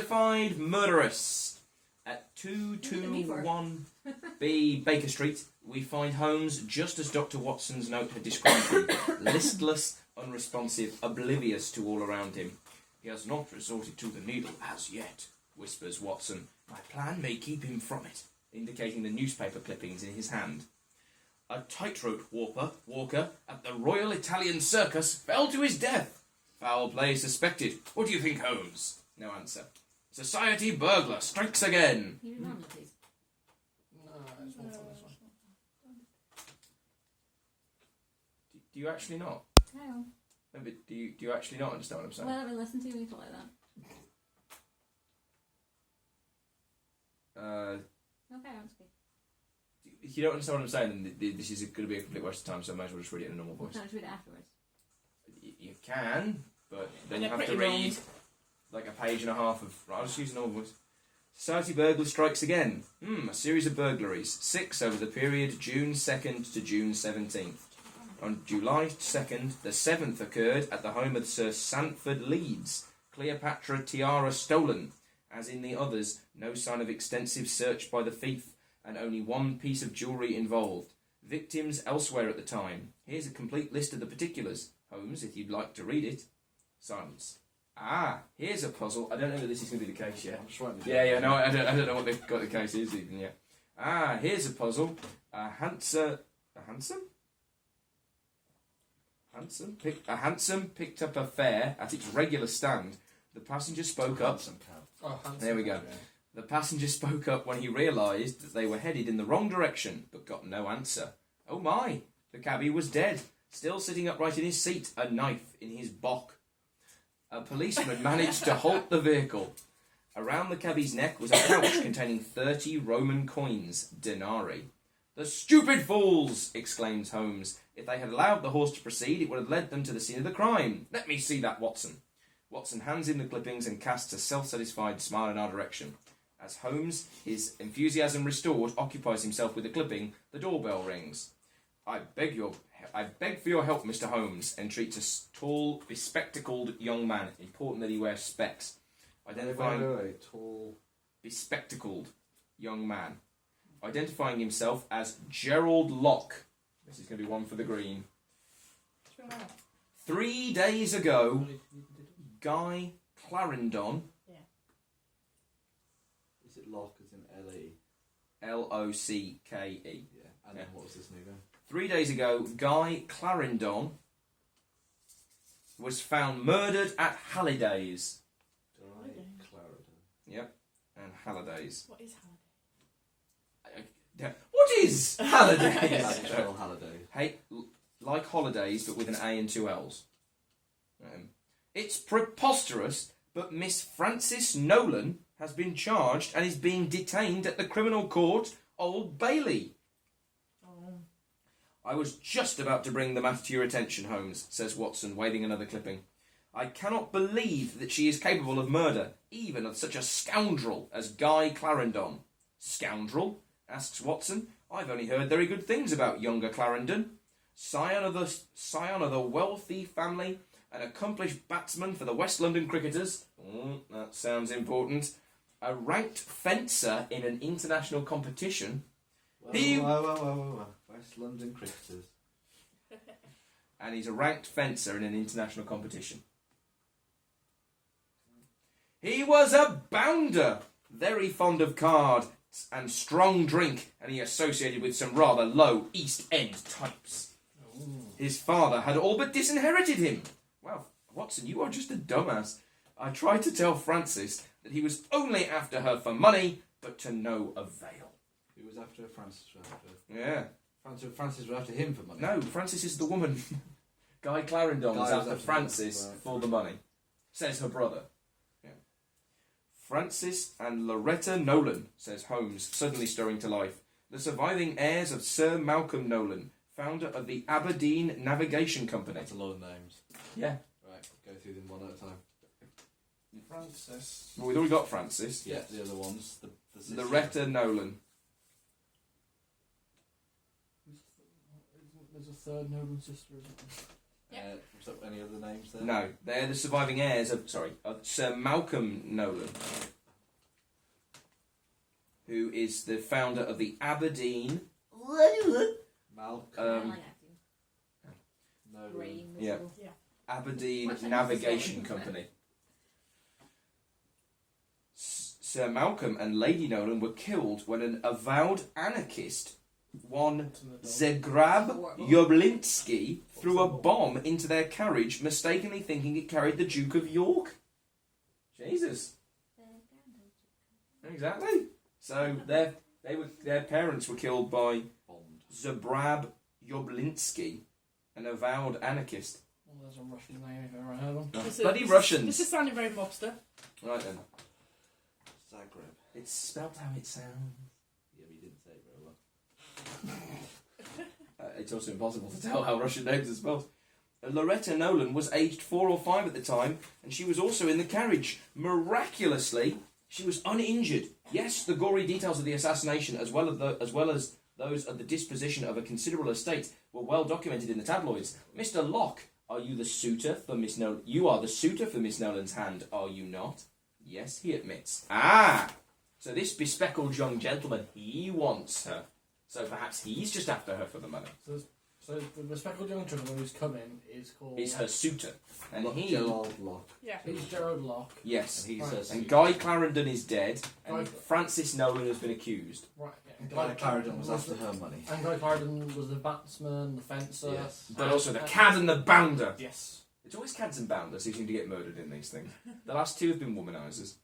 Mystified Murderess. At 221B Baker Street, we find Holmes just as Dr. Watson's note had described him. Listless, unresponsive, oblivious to all around him. He has not resorted to the needle as yet, whispers Watson. My plan may keep him from it, indicating the newspaper clippings in his hand. A tightrope walker at the Royal Italian Circus fell to his death. Foul play suspected. What do you think, Holmes? No answer. Society burglar strikes again. You remember, please. No, it's one from this one. Do you actually not? No. No, but do you actually not understand what I'm saying? Well, I've been listening to you when you talk like that. Okay, I don't speak. If you don't understand what I'm saying, then this is going to be a complete waste of time, so I might as well just read it in a normal voice. Can I just read it afterwards? You can, but then you have to read like a page and a half of... Right, I'll just use a normal voice. Society burglar strikes again. A series of burglaries. 6 over the period June 2nd to June 17th. On July 2nd, the 7th occurred at the home of Sir Sandford Leeds. Cleopatra tiara stolen. As in the others, no sign of extensive search by the thief, and only one piece of jewellery involved. Victims elsewhere at the time. Here's a complete list of the particulars. Holmes, if you'd like to read it. Silence. Here's a puzzle. I don't know if this is going to be the case yet. I'm just writing it Yeah, no, I don't know what the case is even yet. Here's a puzzle. A handsome picked up a fare at its regular stand. The passenger spoke up. There we go. The passenger spoke up when he realised that they were headed in the wrong direction, but got no answer. Oh my! The cabbie was dead, still sitting upright in his seat, a knife in his bock. A policeman managed to halt the vehicle. Around the cabbie's neck was a pouch containing 30 Roman coins, denarii. The stupid fools! Exclaims Holmes. If they had allowed the horse to proceed, it would have led them to the scene of the crime. Let me see that, Watson. Watson hands him the clippings and casts a self-satisfied smile in our direction. As Holmes, his enthusiasm restored, occupies himself with the clipping, the doorbell rings. I beg for your help, Mr. Holmes, entreats a tall, bespectacled young man. Important that he wears specs. Identifying tall, bespectacled young man. Identifying himself as Gerald Locke. This is going to be one for the green. 3 days ago, Guy Clarendon... Is it Locke as in L-E? L-O-C-K-E. Yeah, and then what was this new then? 3 days ago, Guy Clarendon was found murdered at Halliday's. Guy Clarendon. Yep, and Halliday's. What is Halliday? What is Halliday's? Actual Halliday. Hey, like holidays, but with an A and 2 L's. It's preposterous, but Miss Frances Nolan has been charged and is being detained at the criminal court, Old Bailey. I was just about to bring the matter to your attention, Holmes, says Watson, waving another clipping. I cannot believe that she is capable of murder, even of such a scoundrel as Guy Clarendon. Scoundrel? Asks Watson. I've only heard very good things about younger Clarendon. Scion of the wealthy family, an accomplished batsman for the West London cricketers. That sounds important. A ranked fencer in an international competition. Whoa. West London cricketers. And he's a ranked fencer in an international competition. He was a bounder, very fond of cards and strong drink, and he associated with some rather low East End types. His father had all but disinherited him. Well, Watson, you are just a dumbass. I tried to tell Francis that he was only after her for money, but to no avail. Who was after her? Francis was after her. Yeah. Francis was after him for money? No, Francis is the woman. Guy Clarendon was after Francis for the money, says her brother. Yeah. Francis and Loretta Nolan, says Holmes, suddenly stirring to life. The surviving heirs of Sir Malcolm Nolan, founder of the Aberdeen Navigation Company. That's a lot of names. Yeah. Right, go through them one at a time. Francis. Well, we've already got Francis. Yeah, the other ones. The Loretta Nolan. There's a third Nolan sister, isn't there? Was there any other names there? No, they're the surviving heirs of Sir Malcolm Nolan. who is the founder of the Aberdeen. Malcolm. I like acting. No. Brain Yeah. whistle. Aberdeen What's that Navigation Scotland? Company. Sir Malcolm and Lady Nolan were killed when an avowed anarchist, one Zegrab Joblinski, threw a bomb into their carriage, mistakenly thinking it carried the Duke of York. Jesus. Exactly. So their parents were killed by Bond. Zegrab Joblinski, an avowed anarchist. Well, there's a Russian name if I've ever heard of them. Bloody Russians. This is sounding very mobster. Right then. Zagreb. It's spelt how it sounds. Yeah, but you didn't say it very well. It's also impossible to tell how Russian names are spelled. Loretta Nolan was aged 4 or 5 at the time, and she was also in the carriage. Miraculously, she was uninjured. Yes, the gory details of the assassination, as well as those of the disposition of a considerable estate, were well documented in the tabloids. Mr. Locke, are you the suitor for Miss Nolan? You are the suitor for Miss Nolan's hand, are you not? Yes, he admits. Ah! So this bespectacled young gentleman, he wants her. So perhaps he's just after her for the money. So the bespectacled young gentleman who's coming is called... Is her suitor. And he... Gerald Locke. Yeah. He's Gerald Locke. Yes. And he's Right. her And suitor. Guy Clarendon is dead, and Guy- Francis Nolan has been accused. Right, yeah. And Guy Clarendon was after her money. And Guy Clarendon was the batsman, the fencer. Yes. But also the cad and the bounder. Yes. It's always cads and bounders who seem to get murdered in these things. The last two have been womanisers.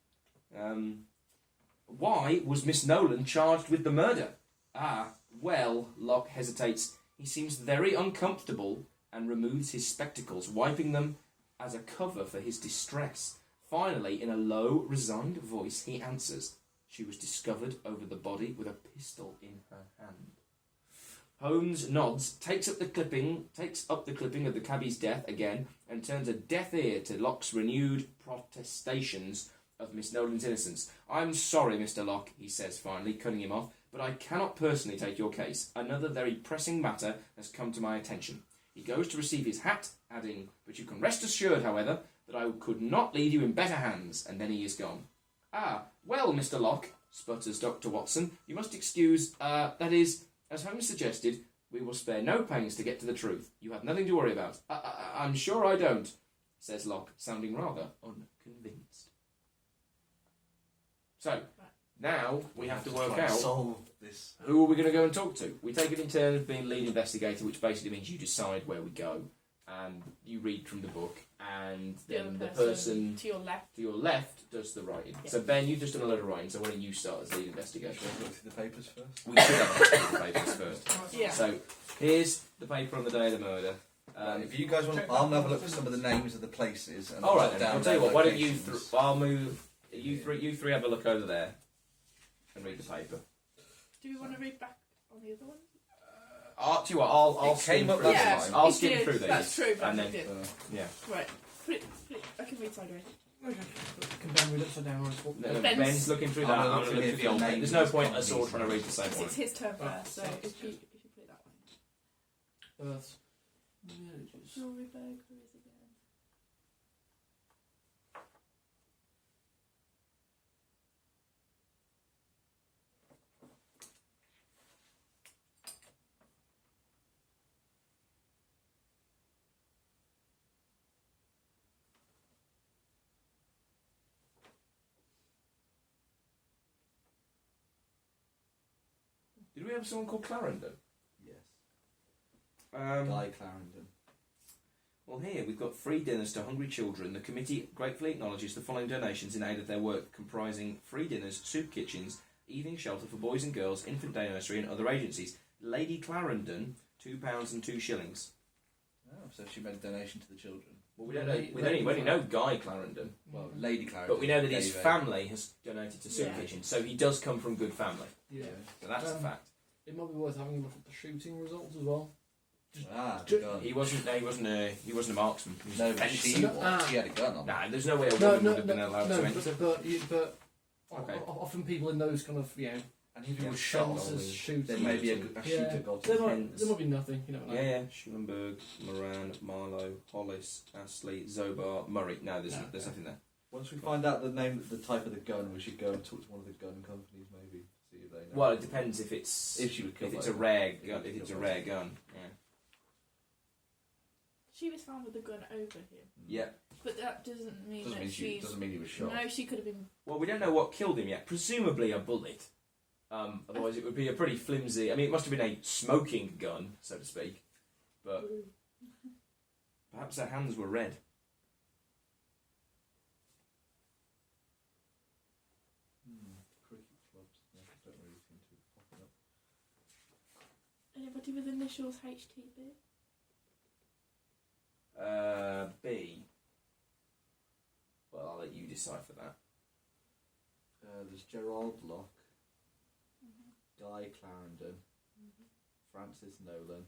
Why was Miss Nolan charged with the murder? Well, Locke hesitates. He seems very uncomfortable and removes his spectacles, wiping them as a cover for his distress. Finally, in a low, resigned voice, he answers. She was discovered over the body with a pistol in her hand. Holmes nods, takes up the clipping of the cabbie's death again, and turns a deaf ear to Locke's renewed protestations of Miss Nolan's innocence. I'm sorry, Mr. Locke, he says finally, cutting him off, but I cannot personally take your case. Another very pressing matter has come to my attention. He goes to receive his hat, adding, but you can rest assured, however, that I could not leave you in better hands, and then he is gone. Well, Mr. Locke, sputters Dr. Watson, you must excuse, that is, as Holmes suggested, we will spare no pains to get to the truth. You have nothing to worry about. I'm sure I don't, says Locke, sounding rather unconvinced. So, now we have to work out solve this. who are we going to go and talk to. We take it in turn of being lead investigator, which basically means you decide where we go, and you read from the book, and then the person to your left. to your left does the writing. Yeah. So Ben, you've just done a load of writing, so why don't you start as lead investigator? Should I look through the papers first? We should have looked at the papers first. Yeah. So, here's the paper on the day of the murder. If you guys want, I'll have a look at some of the names of the places. And All right, jot then. down I'll tell you their what. Why don't you? locations. I'll move. You three have a look over there, and read the paper. Do we want to read back on the other one? Tell you what. I'll It skim came up through last these. time. I'll It skim did. through these. That's true, but And it then, did. yeah. Right. Put it, I can read sideways. Okay. Can Ben read upside down or swap? No, Ben's- Ben's looking through that. I'm I'm gonna going to look look at through your the names There's no and point us all companies. trying to read the same It's one. his turn Oh, first, so if you put it that way. Earth's villages. Norieberg, who is again? Did we have someone called Clarendon? Yes. Um, Guy Clarendon. Well, here we've got free dinners to hungry children. The committee gratefully acknowledges the following donations in aid of their work, comprising free dinners, soup kitchens, evening shelter for boys and girls, infant day nursery, and other agencies. Lady Clarendon, £2 and 2 shillings. Oh, so she made a donation to the children. Well, we don't know. We only know Guy Clarendon, Well, Lady Clarendon. but we know that his gave a- family has donated to soup Yeah. kitchen, so he does come from good family. Yeah. So that's a fact. It might be worth having a look at the shooting results as well. Ah, the Ju- gun. He wasn't a marksman. He was No, a but fencer. she was. She had a gun on. Nah, there's no way a No, woman no, would have been no, allowed no, to enter. but Okay. often people in those kind of, And if he Yeah, was shot, fences, shooting. then maybe a Yeah. shooter got There him. might be nothing, you know. Yeah, Schulenberg, Moran, Marlowe, Hollis, Astley, Zobar, Murray. No, there's nothing there. Once we find out the name, the type of the gun, we should go and talk to one of the gun companies, maybe. See they know? Well, it depends if it's If she would kill if it's a both. rare If gun. you If it's a kill rare both. gun, yeah. She was found with a gun over him. Yeah. But that doesn't mean Doesn't that mean she's... doesn't mean he was shot. No, she could have been... Well, we don't know what killed him yet. Presumably a bullet. Otherwise, it would be a pretty flimsy. I mean, it must have been a smoking gun, so to speak. But perhaps her hands were red. Cricket clubs. Yeah, don't really seem to be popping up. Anybody with initials HTB? B. Well, I'll let you decipher that. There's Gerald Locke, Guy Clarendon, Francis Nolan,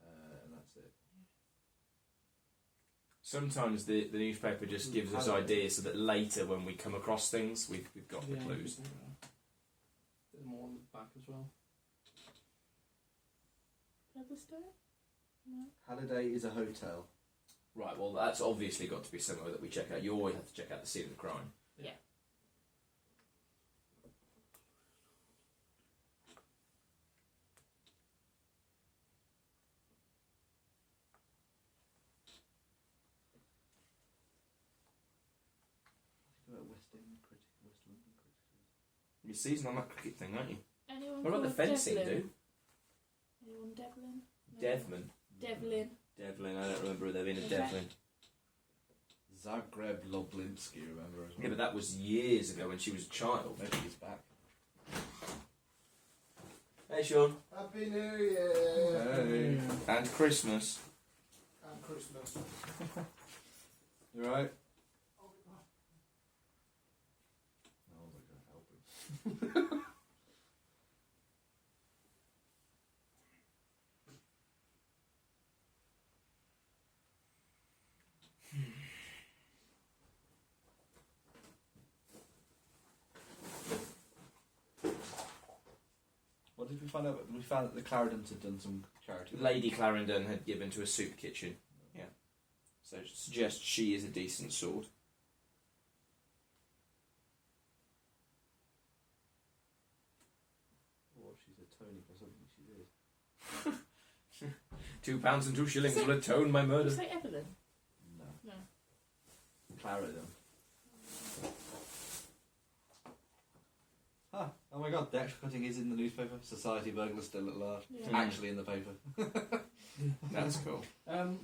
and that's it. Sometimes the newspaper just gives us ideas so that later when we come across things, we've got the clues. Bit more on the back as well. Featherstone? No. Halliday is a hotel. Right, well, that's obviously got to be somewhere that we check out. You always have to check out the scene of the crime. Yeah. West End critic, West London critic. You're seasoned on that cricket thing, aren't you? Anyone What about the called fencing, Devlin? dude? Anyone Devlin? No. Devlin. Devlin. Devlin, I don't remember there being a Okay. Devlin. Zagreb Loblinski, remember as well. Yeah, but that was years ago when she was a child. Maybe he's back. Hey, Sean. Happy New Year! Hey. And Christmas. And Christmas. You alright? No, I was going to help him. What did we find out? We found that the Clarendons had done some charity. Lady Clarendon had given to a soup kitchen. Yeah. So it suggests she is a decent sort. Or she's a Tony for something she did. £2 and 2 shillings will atone my Did murder. you say Evelyn? No. No. Clarendon. Ah, oh my god, the actual cutting is in the newspaper. Society burglar still at large. Yeah. Actually in the paper. That's cool. No,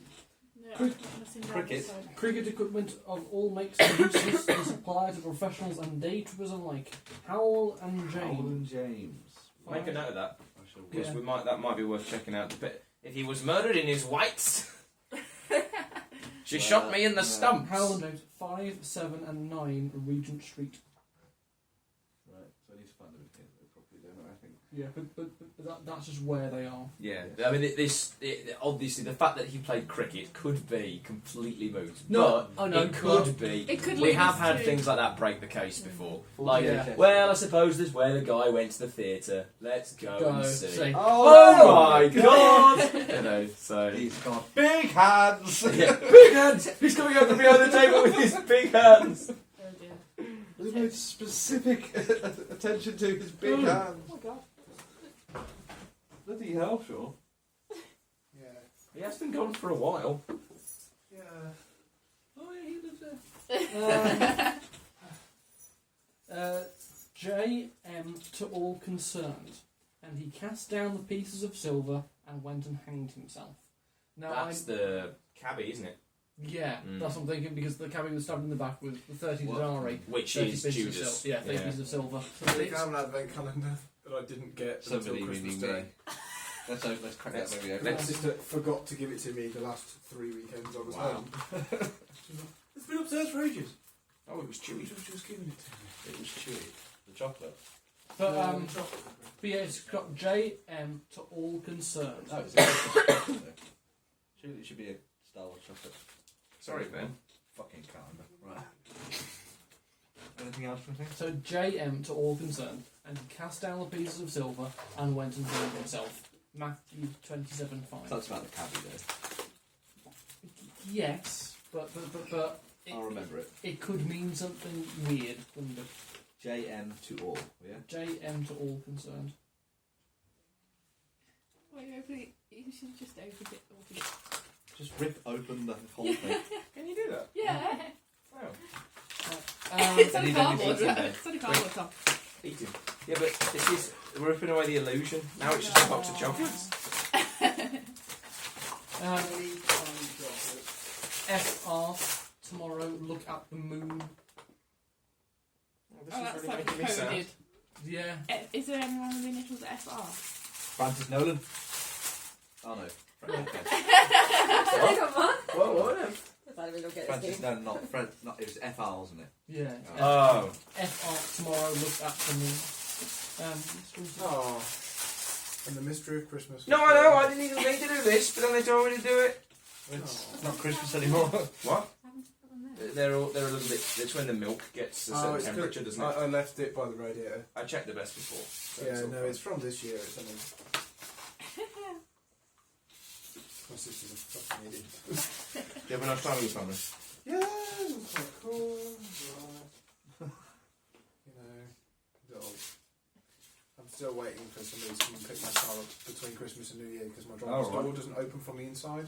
Crick- nothing down cricket. this side. Cricket equipment of all makes and uses is supplied to professionals and day trippers alike. Howell and Howell Jane. and James. Make a note of that, I shall because Yeah. that might be worth checking out. But if he was murdered in his whites, she shot me in the no. stumps. Howell and James, 5, 7 and 9 Regent Street. Right, so I need to find them again. They probably don't know, I think. Yeah, but that's just where they are. Yeah, I mean, obviously the fact that he played cricket could be completely moot. No, but I know, it could but- be. It could We lead have us had to- things like that break the case before. Like, Yeah. well, I suppose there's where the guy went to the theatre. Let's go and see. say, Oh my god! You know, so. He's got big hands! Yeah, big hands! He's coming over behind the table with his big hands! Oh dear. There's no specific attention to his big Mm. hands. Oh my god. Bloody hell, sure. Yeah. He has been gone for a while. Yeah. oh yeah, he lives there. J.M. to all concerned, and he cast down the pieces of silver and went and hanged himself. Now That's the cabbie, isn't it? Yeah, Mm. that's what I'm thinking, because the cabby was stabbed in the back with the 30 What? denarii. Which 30 is pieces of Judas. silver. Yeah, 30 pieces of silver. So they found an advent calendar that I didn't get Somebody until Christmas meaning Day. me. Let's crack that baby open. My sister forgot to give it to me the last 3 weekends I was Wow. home. It's been upstairs for ages. Oh, it was chewy. She was just giving it to me. It was chewy. The chocolate. But, Chocolate. but yeah, it's got J.M. to all concerned. Oh, it's a chocolate. Surely it should be a Star Wars chocolate. Sorry, Ben. Fucking calendar. Right. Anything else from things? So J.M. to all concerned, and he cast down the pieces of silver and went and hanged himself. Matthew 27:5. That's about the cabbie though. Yes, but I'll remember it. It could mean something weird. Couldn't it? JM to all, yeah? JM to all concerned. Wait, you should just open it. Just rip open the whole thing. Can you do that? Yeah. Wow. It's I only need cardboard. anything to It's only cardboard, Tom. Eating. Yeah, but this is we're ripping away the illusion. Now it's just a box of chocolates. FR tomorrow. Look at the moon. This Oh, is that's really like making me sad. coded. Yeah. Is there anyone with the initials FR? Francis Nolan. Oh no. Sorry, come on. What? I don't look at Francis this. Nolan, not. It was FR, wasn't it? Yeah. Oh. FR tomorrow. Look at the moon. Oh. And the mystery of Christmas. No, I know. I didn't even think to do this, but then they told me to do it. It's not Christmas anymore. What? I haven't put them there. They're a little bit. It's when the milk gets a certain temperature, doesn't it? I left it by the radiator. I checked the best before. So Yeah, all no, fine. it's from this year. It's only... My sister's a fucking idiot. Do you have enough time with your family? Yeah, it was quite cool. Right. You know, I'm still waiting for somebody to come and pick my car up between Christmas and New Year because my driver's Oh, right. door doesn't open from the inside.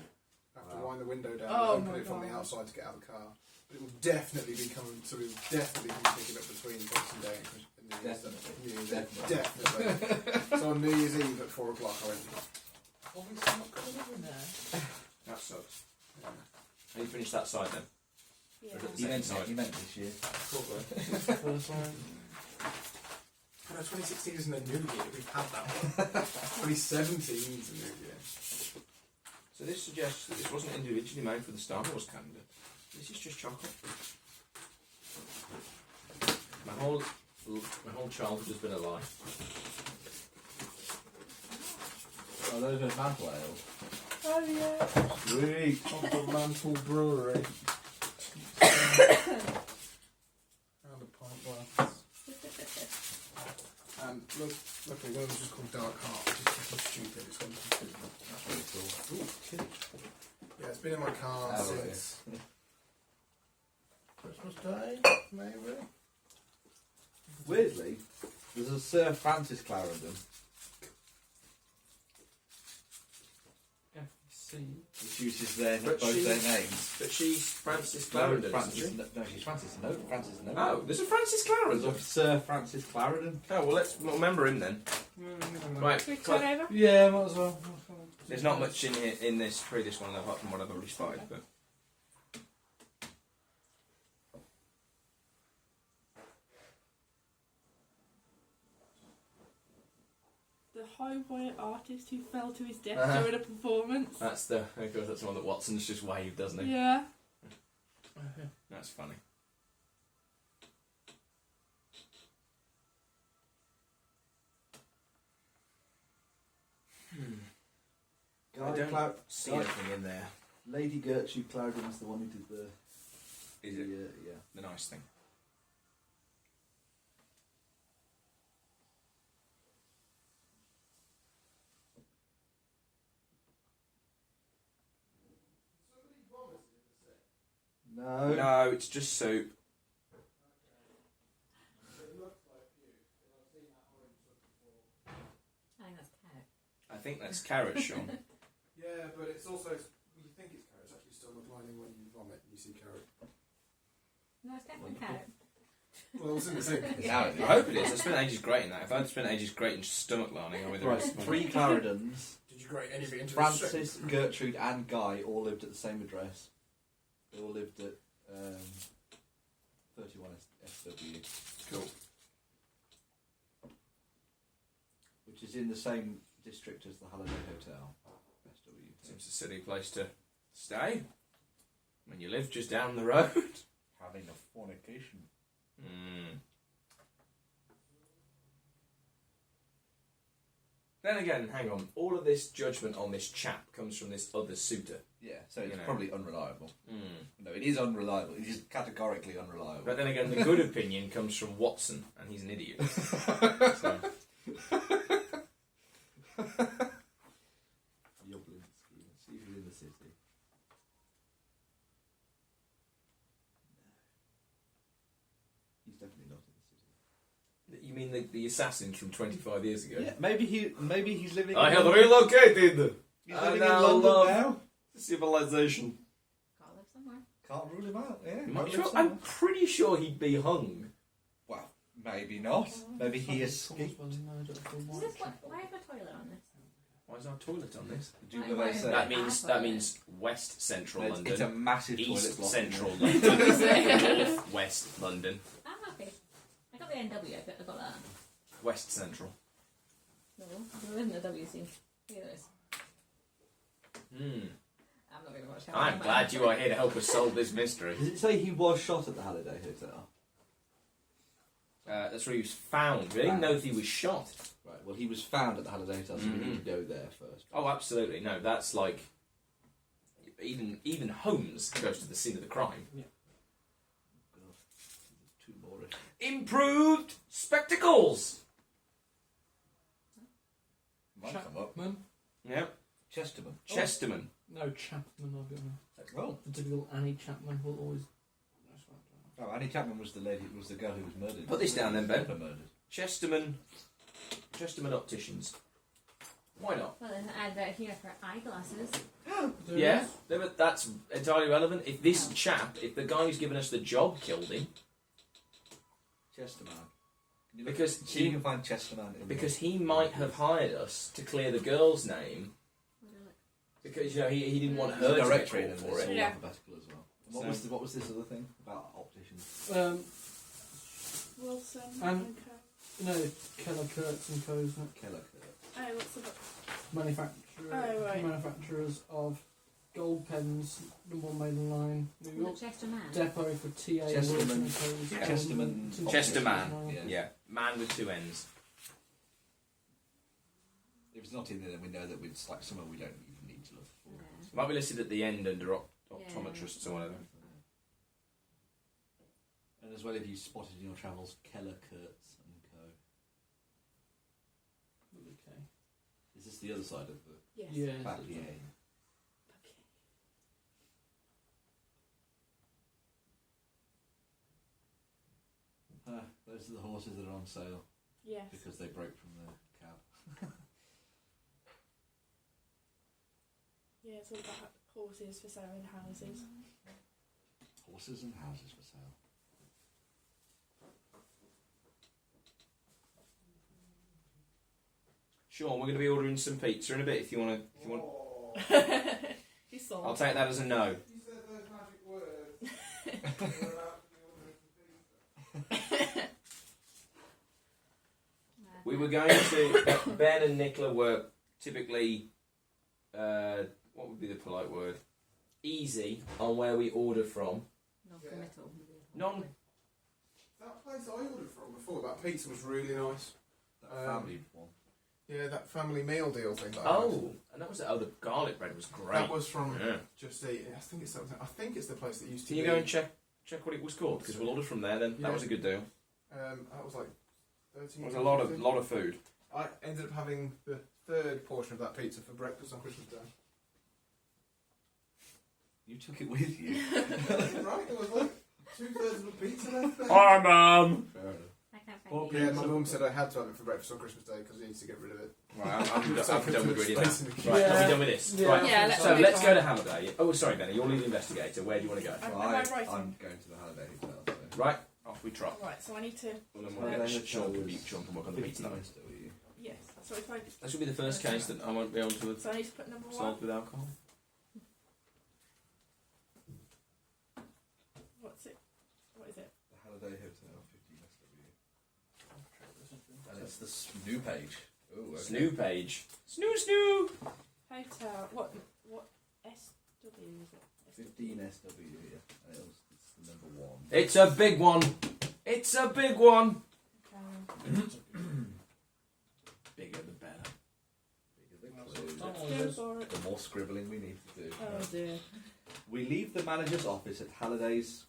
I have to Wow. wind the window down Oh and open my it from the God. outside to get out of the car. But it will definitely be coming. So we'll definitely come pick it up between Boxing Day and New Year's. Definitely. New Year's Definitely. Eve. Definitely. So on New Year's Eve at 4 o'clock, I went. Obviously not covered in there. That sucks. Yeah. Have you finished that side then? Yeah. He meant this year. First line. No, 2016 isn't a new year. We've had that one. 2017 is a new year. So this suggests that this wasn't individually made for the Star Wars calendar. This is just chocolate. My whole childhood has been a lie. Oh, those are mantle ales. Oh yeah. Sweet. Chocolate Mantle Brewery. And a pint glass. And look, luckily one of them just called Dark Heart, which is fucking stupid. It's one from That's really cool. Ooh, tin. Yeah, it's been in my car Oh, since Christmas Day, maybe. Weirdly, there's a Sir Francis Clarendon, FC. which uses their But both she- their names. But she's Francis No, Clarendon, Francis. isn't she? No, she's Francis. No, Francis. No. Oh, there's a Francis There's Clarendon. a Sir Francis Clarendon. Oh, well, we'll remember him then. Right, Should we turn over? Yeah, might as well. there's not much in here in this previous one apart from what I've already spotted, but The highway artist who fell to his death Uh-huh. during a performance. that's the one that Watson's just waved, doesn't he? Yeah. That's funny. I don't see anything in there. Lady Gertrude Clarendon's the one who did the. Is it Yeah. the nice thing? No. No, it's just soup. I think that's carrot. I think that's carrot, Sean. Yeah, but it's also, you think it's carrot, it's actually stomach lining when you vomit and you see carrot. No, it's definitely carrot. Well, it's in the sink. I hope it is. I spent ages grating that. If I'd spent ages grating stomach lining, I would Right, have. 3 Clarendons. Did you grate any of it into Francis, Gertrude, and Guy all lived at the same address. They all lived at 31 SW, Cool. which is in the same district as the Holiday Hotel. SW. Seems a silly place to stay when you live just down the road. Having a fornication. Then again, hang on. All of this judgment on this chap comes from this other suitor. Yeah, so it's You know. probably unreliable. No, it is unreliable. It is categorically unreliable. But then again, the good opinion comes from Watson, and he's an idiot. So, Yoblinski. Let's see who's in the city. definitely not in the city. You mean the assassins from 25 years ago? Yeah, maybe he's living. I have relocated. He's I living in now London love now. Civilization. Gotta live somewhere. Can't rule him out. Yeah, I'm, can't live sure, somewhere. I'm pretty sure he'd be hung. Well, maybe not. Maybe he escaped. Is this why have a toilet on this? Why is our toilet on this? Do you know what they say? That means West Central It's London. a massive East toilet block. Central London. North West London. Ah, okay. I got the NW, I got that. West Central. No, there isn't a WC. Look at this. I'm not going to watch how I'm glad you are here to help us solve this mystery. Does it say he was shot at the Halliday Hotel? That's where he was found. We didn't know if he was shot. Right. Well, he was found at the Halliday Hotel, so we need to go there first. Oh, absolutely. No, that's like... Even Holmes goes to the scene of the crime. Yeah. God, too boring. Improved spectacles! Might come up. Chapman? Yep. Chesterman. Chesterman. No, Chapman, I'll be honest. Oh. The typical Annie Chapman will always... Oh, Annie Chapman was the lady. Was the girl who was murdered. Put this down then, Ben. Murdered. Chesterman Opticians. Why not? Well, there's an advert here for eyeglasses. Yeah, that's entirely relevant. If this chap, if the guy who's given us the job killed him, Chesterman. because See if you can find Chesterman. because he might have hired us to clear the girl's name, because he didn't want her to get directory called and for it's all it. Yeah. alphabetical as well. And So- what was this other thing about opticians? Wilson And- Co. No, Keller, Kurtz and Co. isn't it? Keller. Oh, what's the Manufacturers of gold pens, number 1 Maiden Line, New York. Chester Man. Depot for TA Chesterman. Wilson and Co. Chesterman. Chesterman. Yeah. Yeah, man with two ends. If it's not in there, then we know that it's like somewhere we don't even need to look for. It might be listed at the end under optometrists or whatever. And as well, if you spotted in your travels, Keller, Kurtz and Co. Okay. Is this the other side of the Yes. Yeah. papier? Those are the horses that are on sale Yes. because they broke from the cab. Yeah, it's all about horses for sale in houses. Horses and houses for sale. Sean, we're going to be ordering some pizza in a bit. If you want. You saw. I'll take that as a no. You said those magic words. You're allowed to be ordering some pizza. We were going to. Ben and Nicola were typically. What would be the polite word? Easy on where we order from. Non-committal. Non. That place I ordered from before, that pizza was really nice. That family one. Yeah, that family meal deal thing. That I had. Oh, and that was the garlic bread was great. That was from Yeah. Just Eat. I think it's something. I think it's the place that used to. Can you be, go and check what it was called? Because we'll order from there. Then Yeah. that was a good deal. That was like 13. It was a lot of food. I ended up having the third portion of that pizza for breakfast on Christmas Day. You took it with you. Right, there was like 2/3 of a pizza left there. Hi, Mum. Fair enough. I can't Well, find Yeah, my mum said I had to have it for breakfast on Christmas Day because I needed to get rid of it. Right, I'm So done with reading space that. in the Right, Yeah. are we done with this? Yeah. Right. Yeah, let's So move let's on. go to Halliday. Oh, sorry, Benny, you're the investigator. Where do you want to go? Am Well, I writing? I'm going to the Halliday Hotel. So. Right, off we trot. Right, so I need to. Well, then Halliday we'll get Hotel Sean to was mute Sean and work on the pizza now. Yes. So if I. This will be the first case that I won't be able to So I need to put number 1. solve with alcohol. What's it? What is it? The Halliday Hotel, 15 SW. And it's the snoo page. Ooh, okay. Snoo page. Snoo. Hotel. What SW is it? 15 SW, yeah. And it's the number 1. It's a big one. It's a big one. Bigger the better. Go for it. The more scribbling we need to do. Oh dear. We leave the manager's office at Halliday's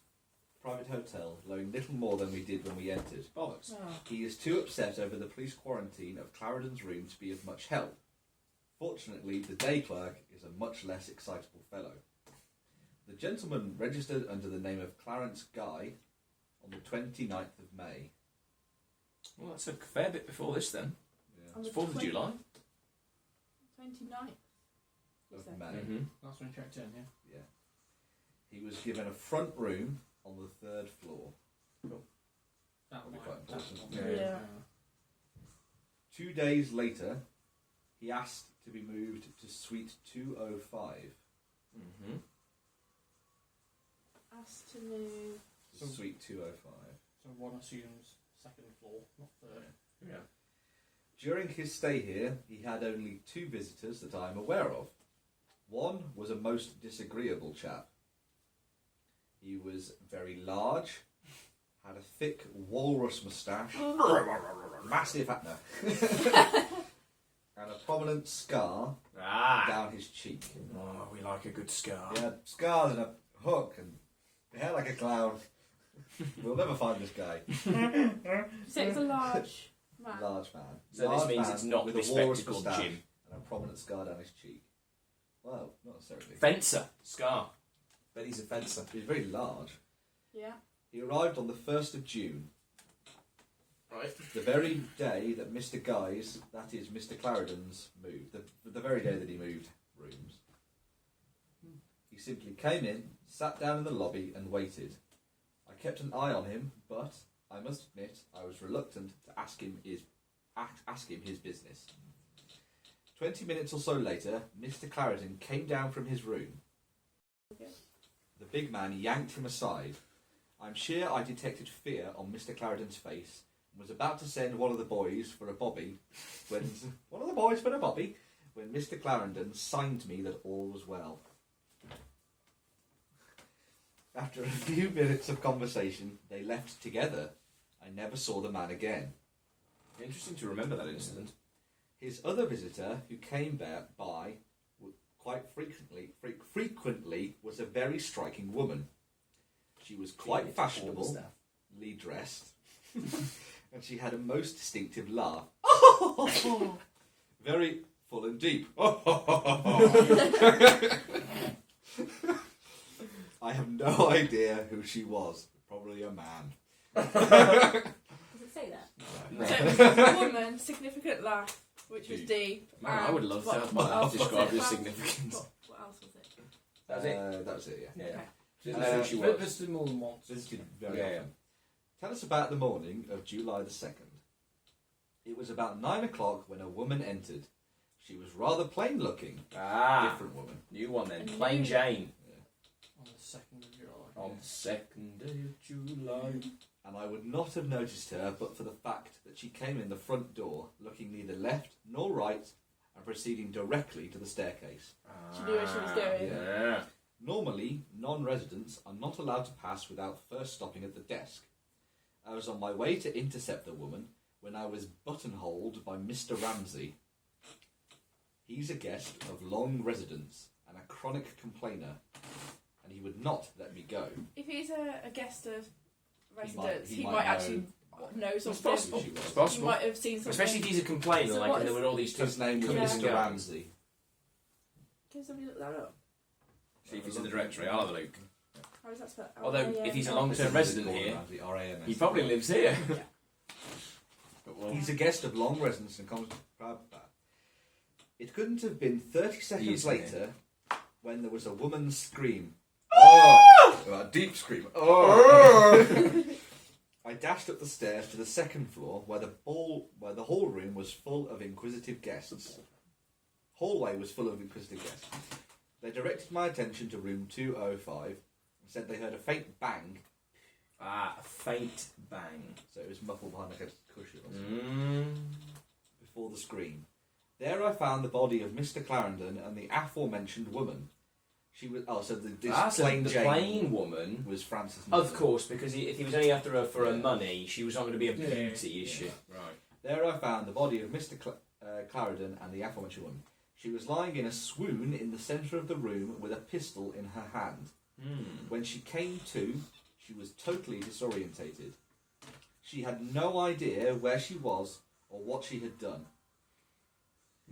private hotel, knowing little more than we did when we entered. Bollocks. Oh. He is too upset over the police quarantine of Clarendon's room to be of much help. Fortunately, the day clerk is a much less excitable fellow. The gentleman registered under the name of Clarence Guy on the 29th of May. Well, that's a fair bit before this then. Yeah. On It's the 4th of July. 29th. Of that? May. Mm-hmm. That's when he checked in, yeah. Yeah. He was given a front room on the 3rd floor. That That'd be might- quite that important. might- Yeah. 2 days later, he asked to be moved to suite 205. Mm-hmm. Asked to move. So- Suite 205. So one assumes second floor, not third. Yeah. During his stay here, he had only 2 visitors that I am aware of. One was a most disagreeable chap. He was very large, had a thick walrus moustache, massive no, and a prominent scar down his cheek. Oh, we like a good scar. He had scars and a hook and hair like a clown. We'll never find this guy. So it's a large man. Large man. So Large this means man it's not with the a walrus bespectacled moustache Jim. and a prominent scar down his cheek. Well, not necessarily. Fencer. Scar. Bet he's a fencer. He's very large. Yeah. He arrived on the 1st of June, Right. the very day that Mr. Guy's, that is Mr. Clarendon's, moved. The very day that he moved rooms. He simply came in, sat down in the lobby and waited. I kept an eye on him, but I must admit I was reluctant to ask him his business. 20 minutes or so later, Mr. Clarendon came down from his room. Okay. The big man yanked him aside. I'm sure I detected fear on Mr. Clarendon's face and was about to send one of the boys for a bobby when Mr. Clarendon signed me that all was well. After a few minutes of conversation, they left together. I never saw the man again. Interesting to remember that incident. His other visitor, who came by quite frequently, was a very striking woman. She was quite fashionably dressed, and she had a most distinctive laugh. Very full and deep. I have no idea who she was. Probably a man. Does it say that? So, a woman, significant laugh, which was deep. Man, I would love to have what my else was described it? as significant. What else was it? That was it. That was it, yeah. Yeah. Okay. Didn't know who she was. Visited more than once. Visited very Yeah, often. Tell us about the morning of July the 2nd. It was about 9 o'clock when a woman entered. She was rather plain looking. Different woman. New one then. A Plain new- Jane. On the 2nd of July. On the 2nd of July. And I would not have noticed her but for the fact that she came in the front door, looking neither left nor right, and proceeding directly to the staircase. She knew what she was doing. Yeah. Normally, non-residents are not allowed to pass without first stopping at the desk. I was on my way to intercept the woman when I was buttonholed by Mr. Ramsay. He's a guest of long residence and a chronic complainer, and he would not let me go. If he's a guest of residents, he he might might know actually know It's something. possible. She was. It's He possible. might have seen something. Especially if he's a complainer, So like, what and there is- were all these His name was coming Mr. together. Ramsay. Can somebody look that up? See if he's in the directory. I'll have a look. How is that spelled? Although, if he's a long-term resident here, R-A-M-S. he probably lives here. Yeah. But well, He's a guest of long residence and comes. It couldn't have been 30 seconds is later when there was a woman's scream. Oh! A deep scream. Oh! I dashed up the stairs to the second floor where the hall room was full of inquisitive guests. Hallway was full of inquisitive guests. They directed my attention to room 205 and said they heard a faint bang. a faint bang. So it was muffled behind like a cushion or something. Before the scream. There I found the body of Mr. Clarendon and the aforementioned woman. She was this plain the Jane plain woman. was Frances. Of Nicola. course, because if he was only after her for her Yeah. money, she was not going to be a Yeah. beauty, is she? Yeah. Right. There I found the body of Mr. Clarendon and the aforementioned woman. She was lying in a swoon in the centre of the room with a pistol in her hand. When she came to, she was totally disorientated. She had no idea where she was or what she had done.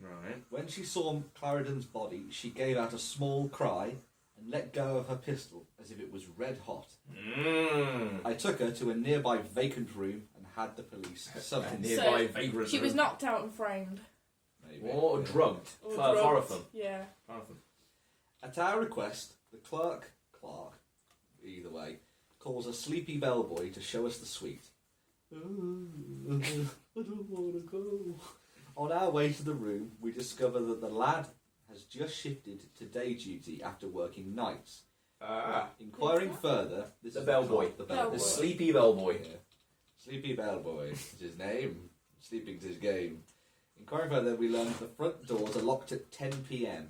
Right. When she saw Clarendon's body, she gave out a small cry and let go of her pistol as if it was red hot. Mm. I took her to a nearby vacant room and had the police summoned. Nearby So, vagrant She was room. knocked out and framed. Maybe. Or drugged. Or Chloroform. Yeah. Chloroform. At our request, the clerk, either way, calls a sleepy bellboy to show us the suite. I don't want to go. On our way to the room, we discover that the lad has just shifted to day duty after working nights. Inquiring further, this The is bellboy. The Bellboy. The bellboy. sleepy bellboy. Yeah. Sleepy bellboy is his name. Sleeping's his game. Inquiring further, we learn that the front doors are locked at 10 p.m.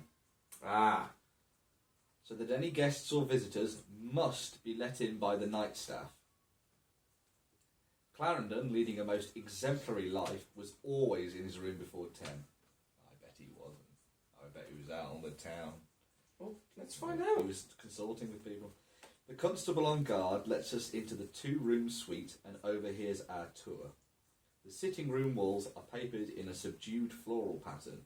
So that any guests or visitors must be let in by the night staff. Clarendon, leading a most exemplary life, was always in his room before 10. I bet he wasn't. I bet he was out on the town. Well, let's find He out. was consulting with people. The constable on guard lets us into the two-room suite and overhears our tour. The sitting room walls are papered in a subdued floral pattern.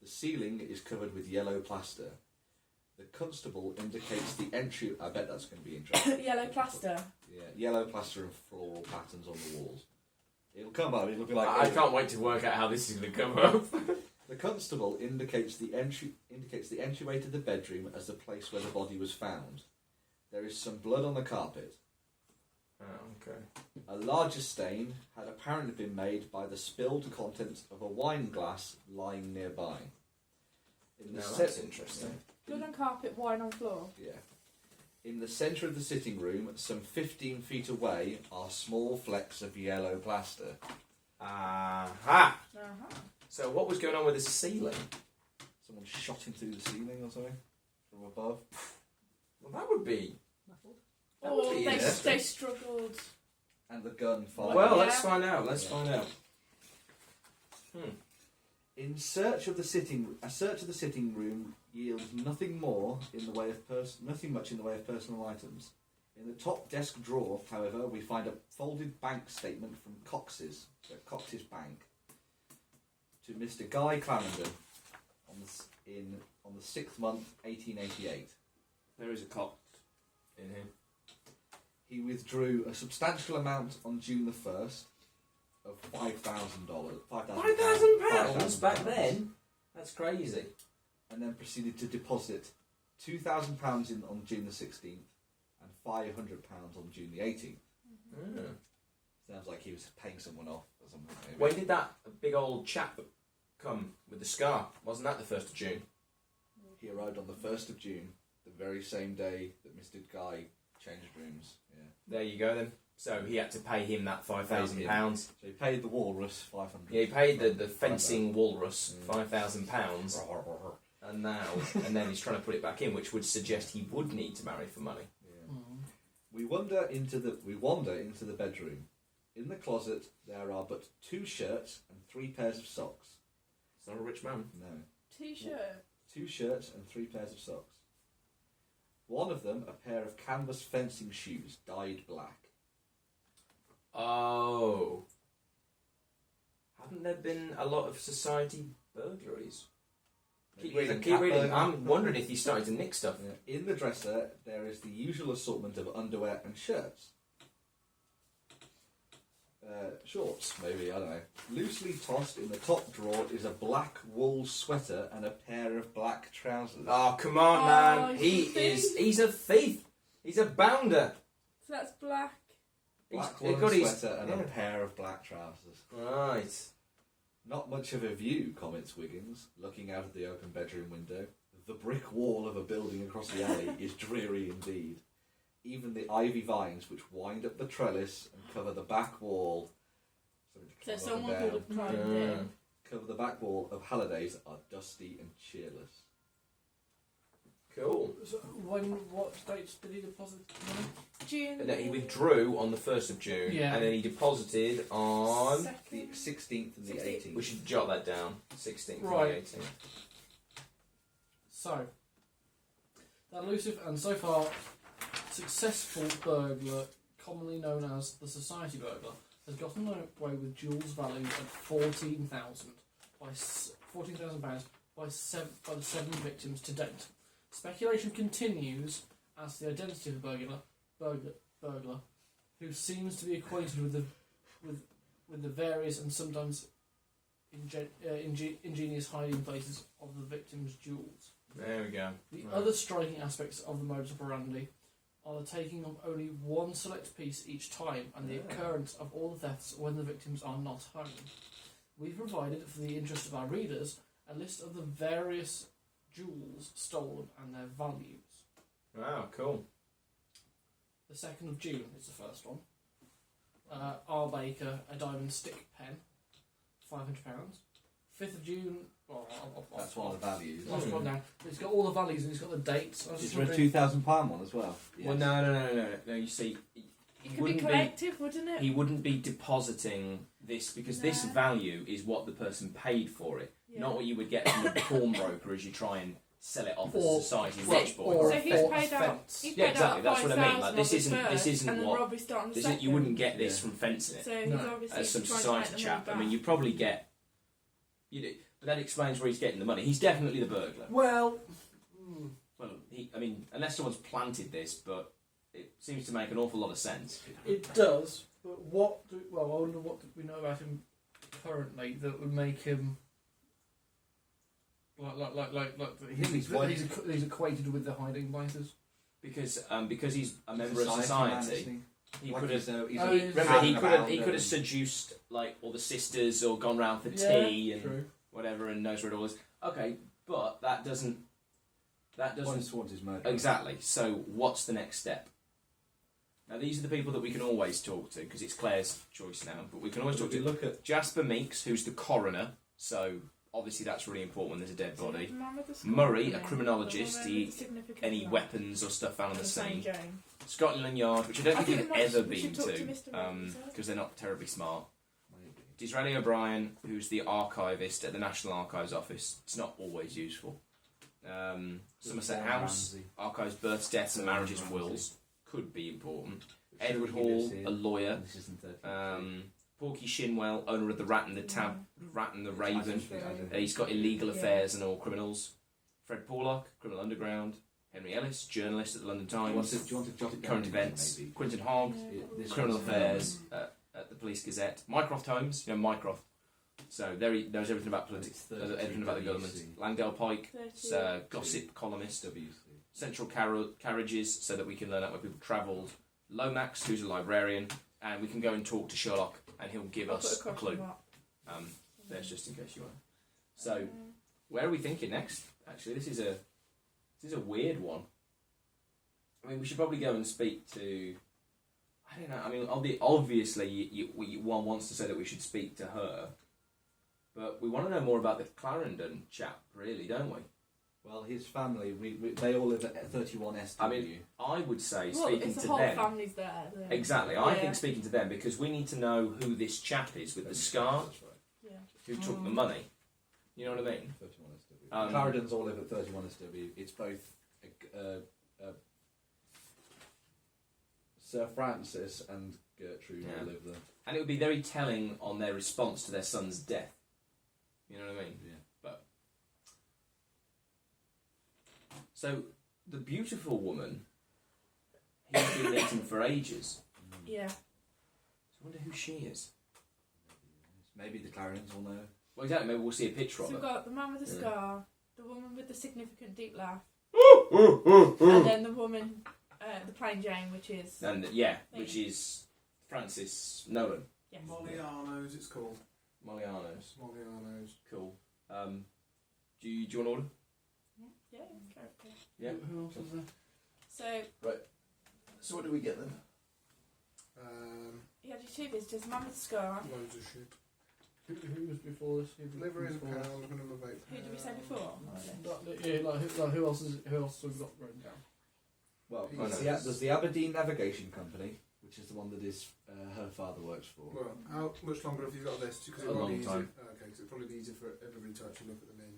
The ceiling is covered with yellow plaster. The constable indicates the entry. I bet that's going to be interesting. Yellow plaster. Yeah, yellow plaster and floral patterns on the walls. It'll come up. It'll be like. I can't wait to work out how this is going to come up. The constable indicates the entryway to the bedroom as the place where the body was found. There is some blood on the carpet. Okay. A larger stain had apparently been made by the spilled contents of a wine glass lying nearby. In the Now that's interesting. Blood on carpet, wine on floor. Yeah. In the centre of the sitting room, some 15 feet away, are small flecks of yellow plaster. Aha! Uh-huh. So what was going on with the ceiling? Someone shot him through the ceiling or something from above. Well, that would be... That Or would be they interesting. struggled. And the gun fired. Well, Yeah. let's find out. Let's find out. A search of the sitting room yields nothing much in the way of personal items. In the top desk drawer, however, we find a folded bank statement from Cox's Bank to Mr. Guy Clarendon on the 6th month, 1888. There is a cock in here. He withdrew a substantial amount on June the 1st of $5,000. £5,000 back then? That's crazy. And then proceeded to deposit £2,000 in on June the 16th and £500 on June the 18th. Sounds like he was paying someone off or something. Maybe. When did that big old chap come with the scar? Wasn't that the 1st of June? He arrived on the 1st of June, the very same day that Mr. Guy changed rooms. Yeah. There you go then. So he had to pay him that £5,000. So he paid the walrus $500. Yeah, he paid the fencing walrus £5,000. And then he's trying to put it back in, which would suggest he would need to marry for money. Yeah. We wander into the bedroom. In the closet there are but 2 shirts and 3 pairs of socks. It's not a rich man. No. T-shirt. 2 shirts and 3 pairs of socks. One of them a pair of canvas fencing shoes dyed black. Oh. Haven't there been a lot of society burglaries? Keep reading, keep reading. I'm wondering if he's starting to nick stuff. Yeah. In the dresser there is the usual assortment of underwear and shirts. Shorts, maybe, I don't know. Loosely tossed in the top drawer is a black wool sweater and a pair of black trousers. Oh, come on, man. He's a thief. He's a bounder. So that's black. Black He's wool got his- sweater and yeah. a pair of black trousers. Right. Not much of a view, comments Wiggins, looking out of the open bedroom window. The brick wall of a building across the alley is dreary indeed. Even the ivy vines which wind up the trellis and cover the back wall. So someone could have climbed in. Cover the back wall of Halliday's are dusty and cheerless. Cool. So what dates did he deposit the money? June. No, he withdrew on the 1st of June, Yeah. and then he deposited on... The 16th and the 16th. 18th. We should jot that down. 16th Right. and the 18th. So, that elusive and so far successful burglar, commonly known as the Society Burglar, has gotten away with jewels valued at £14,000 by the 7 victims to date. Speculation continues as to the identity of the burglar, who seems to be acquainted with the various and sometimes ingenious hiding places of the victim's jewels. There we go. The other striking aspects of the modus operandi are the taking of only one select piece each time and the occurrence of all the thefts when the victims are not home. We've provided, for the interest of our readers, a list of the various jewels stolen and their values. Wow, cool. The 2nd of June is the first one. R. Baker, a diamond stick pen, £500. 5th of June, That's one of the values. I'll scroll down. It's got all the values and it's got the dates. Is there a £2,000 one as well? Yes. Well, no. You see, It could be collective, wouldn't it? he wouldn't be depositing this because this value is what the person paid for it, not what you would get from a pawnbroker as you try and sell it off as a society rich boy. So he's paid out. He's paid exactly. out That's what I mean. Like this isn't and what Robbie's starting the second. you wouldn't get this from fencing it. So he's obviously As some trying to society make the chap. money I mean, back. you probably get. You do, but that explains where he's getting the money. He's definitely the burglar. Well, Unless someone's planted this, but it seems to make an awful lot of sense. it does. But I wonder what do we know about him currently that would make him he's acquainted with the hiding places. Because he's a member of society. He could have. Remember, he could have seduced like all the sisters or gone round for tea and whatever and knows where it all is. Okay, but that doesn't. Want his murder. Exactly. So what's the next step? Now these are the people that we can always talk to because it's Claire's choice now. But we can always talk to. Look at Jasper Meeks, who's the coroner. So obviously that's really important when there's a dead So body. the man with the scar, Murray, a yeah. criminologist. The woman He with the significant any black. weapons or stuff found on the And scene. Jane. Scotland Yard, which I don't I think think you've ever we been should talk to to, Mr. Robinson. because they're not terribly smart. Disraeli O'Brien, who's the archivist at the National Archives Office. It's not always useful. Somerset House, archives births, deaths and marriages and wills. Could be important. Edward Hall, a lawyer. Porky Shinwell, owner of the Rat and the Rat and the Raven. He's got illegal affairs and all criminals. Fred Porlock, Criminal Underground. Henry Ellis, journalist at the London Times. Do you want to jot it down? Current events. Maybe? Quinton Hogg, This criminal one's- affairs at the Police Gazette. Mycroft Holmes, Mycroft. So there he knows everything about politics, everything about the government. Langdale Pike, gossip columnist. Central Carriages, so that we can learn out where people travelled. Lomax, who's a librarian, and we can go and talk to Sherlock, and he'll give us a clue. There's just in case you want. So, where are we thinking next? Actually, this is a weird one. I mean, we should probably go and speak to. I don't know. I mean, obviously, one wants to say that we should speak to her, but we want to know more about the Clarendon chap, really, don't we? Well, his family, they all live at 31 SW. I mean, I would say Well, speaking it's to the whole them. family's there. Exactly. I think speaking to them because we need to know who this chap is with the scar Yeah. who took the money. You know what I mean? 31 SW. Clarendons all live at 31 SW. It's both Sir Francis and Gertrude all live there. And it would be very telling on their response to their son's death. You know what I mean? Yeah. But so the beautiful woman, he's been dating for ages. Yeah. So I wonder who she is. Maybe the Clarendons will know. Well, exactly. Maybe we'll see a picture So of we've her. got the man with the Yeah. scar, the woman with the significant deep laugh, and then the woman, the plain Jane, which is. And which is Francis Nolan. Yes. Molianos, it's called. Molianos. Molianos. Cool. Do you want to order? Yeah, character. Yeah. Who else is there? So So what do we get then? he had your two visitors, the man with the scar. Loads of shit. Who was before this? Liver is a pound, minimum of £8. Who did we say before? Who else have we got written down? Well, Oh, no. there's the Aberdeen Navigation Company, which is the one that her father works for. Well, how much longer have you got this? Because A it'll long be time. Okay, because it'll probably be easier for everybody to actually look at the menu.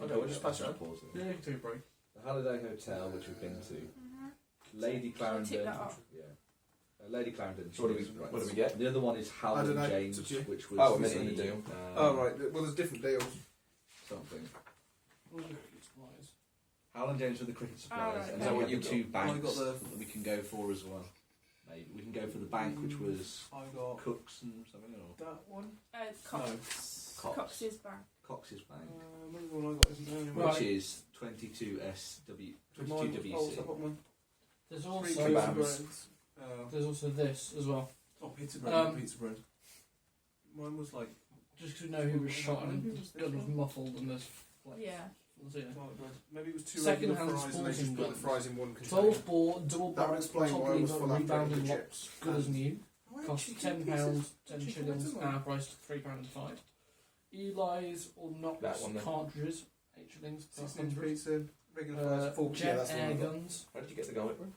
Okay, we'll just pass it on. Pause it. Yeah, you can take a break. The Halliday Hotel, which we've been to. Lady Tick Clarendon. that off. Yeah. Lady Clarendon. So what do we get? The other one is I Howard don't know, James, it's up to you. which was Oh, a minute in the deal. Oh, right. Well, there's different deals. something. What was it? Supplies. Howland James with the cricket supplies, Alright. and Is that then we what have the you've two got? banks I got the- that we can go for as well. Maybe we can go for the bank, which was I got Cooks and something, or that one. Cox. Cox. Cox's bank. Cox's bank, Maybe the one I got isn't there anymore. which Right. is 22SW, Mine was- 22WC. Oh, I've got one. There's Three also pizza kebabs. breads. there's also this as well. Oh, pizza bread. Pizza bread. Mine was like Just to know who was shot and Who the was the gun was shot? muffled and there's flames. Yeah. garlic bread. Maybe it was two Second-hand regular fries and they just sporting put the guns. fries in one container. 12 bore double That would barrel explain why I top was lever full after rebounding the locks, chips. good as new. Oh, Cost chicken £10, pieces. 10 Chicken shillings, pieces. now priced £3.05. Eli's or Knox That one there. cartridges, 8 shillings per 6-inch 100. pizza, regular fries, 4. Yeah, Jet that's the one air I got. guns, How did you get the garlic bread?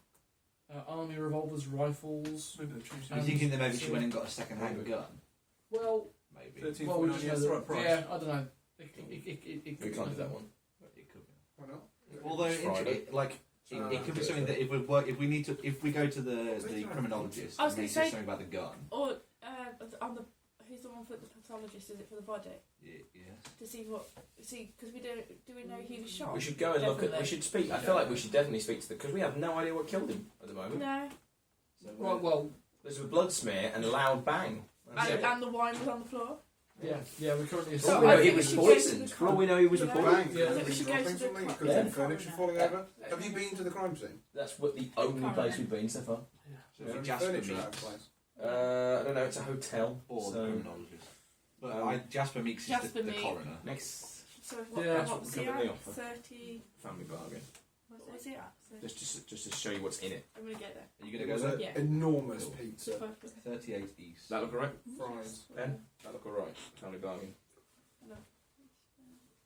army revolvers, rifles. Maybe they've changed You're And- thinking that maybe she went and got a second-hand gun? Well, Maybe. 13. well, we just yeah, know it's the that, right price. yeah, I don't know. It We can't do that one. It could be. Why not? Although, It's Friday. it could be something that if we work, if we go to the criminologist I was and he gonna says say- something about the gun, Or on the who's the one for the pathologist? Is it for the body yeah. to see because we don't do we know he was shot? We should go and look at. We Definitely. should speak. I feel like we should definitely speak to because we have no idea what killed him at the moment. No, So Right, well, There's a blood smear and a loud bang. That's it. and the wine was on the floor. yeah, we currently For all So we I know, think he we was should go to poisoned. the For all we know, he was Yeah. poisoned. Bang! Yeah. Could We have should been go to dropping the something. crime- Could have been Yeah. furniture falling over. Have you been to the crime scene? That's what the only place we've been so far. So Is there any Jasper furniture out of Meeks place? I don't know. It's a hotel. or the So criminologist. But Um, Jasper Meeks is Jasper the Meeks. coroner. next So Yeah, what was he covered the at? offer. 30. family bargain. What was he at? Just to show you what's in it. I'm gonna get there. Are you It going was to go an there? Yeah. enormous Cool. pizza. 38 East. That look alright? Fries. Ben? That look alright. Family bargain.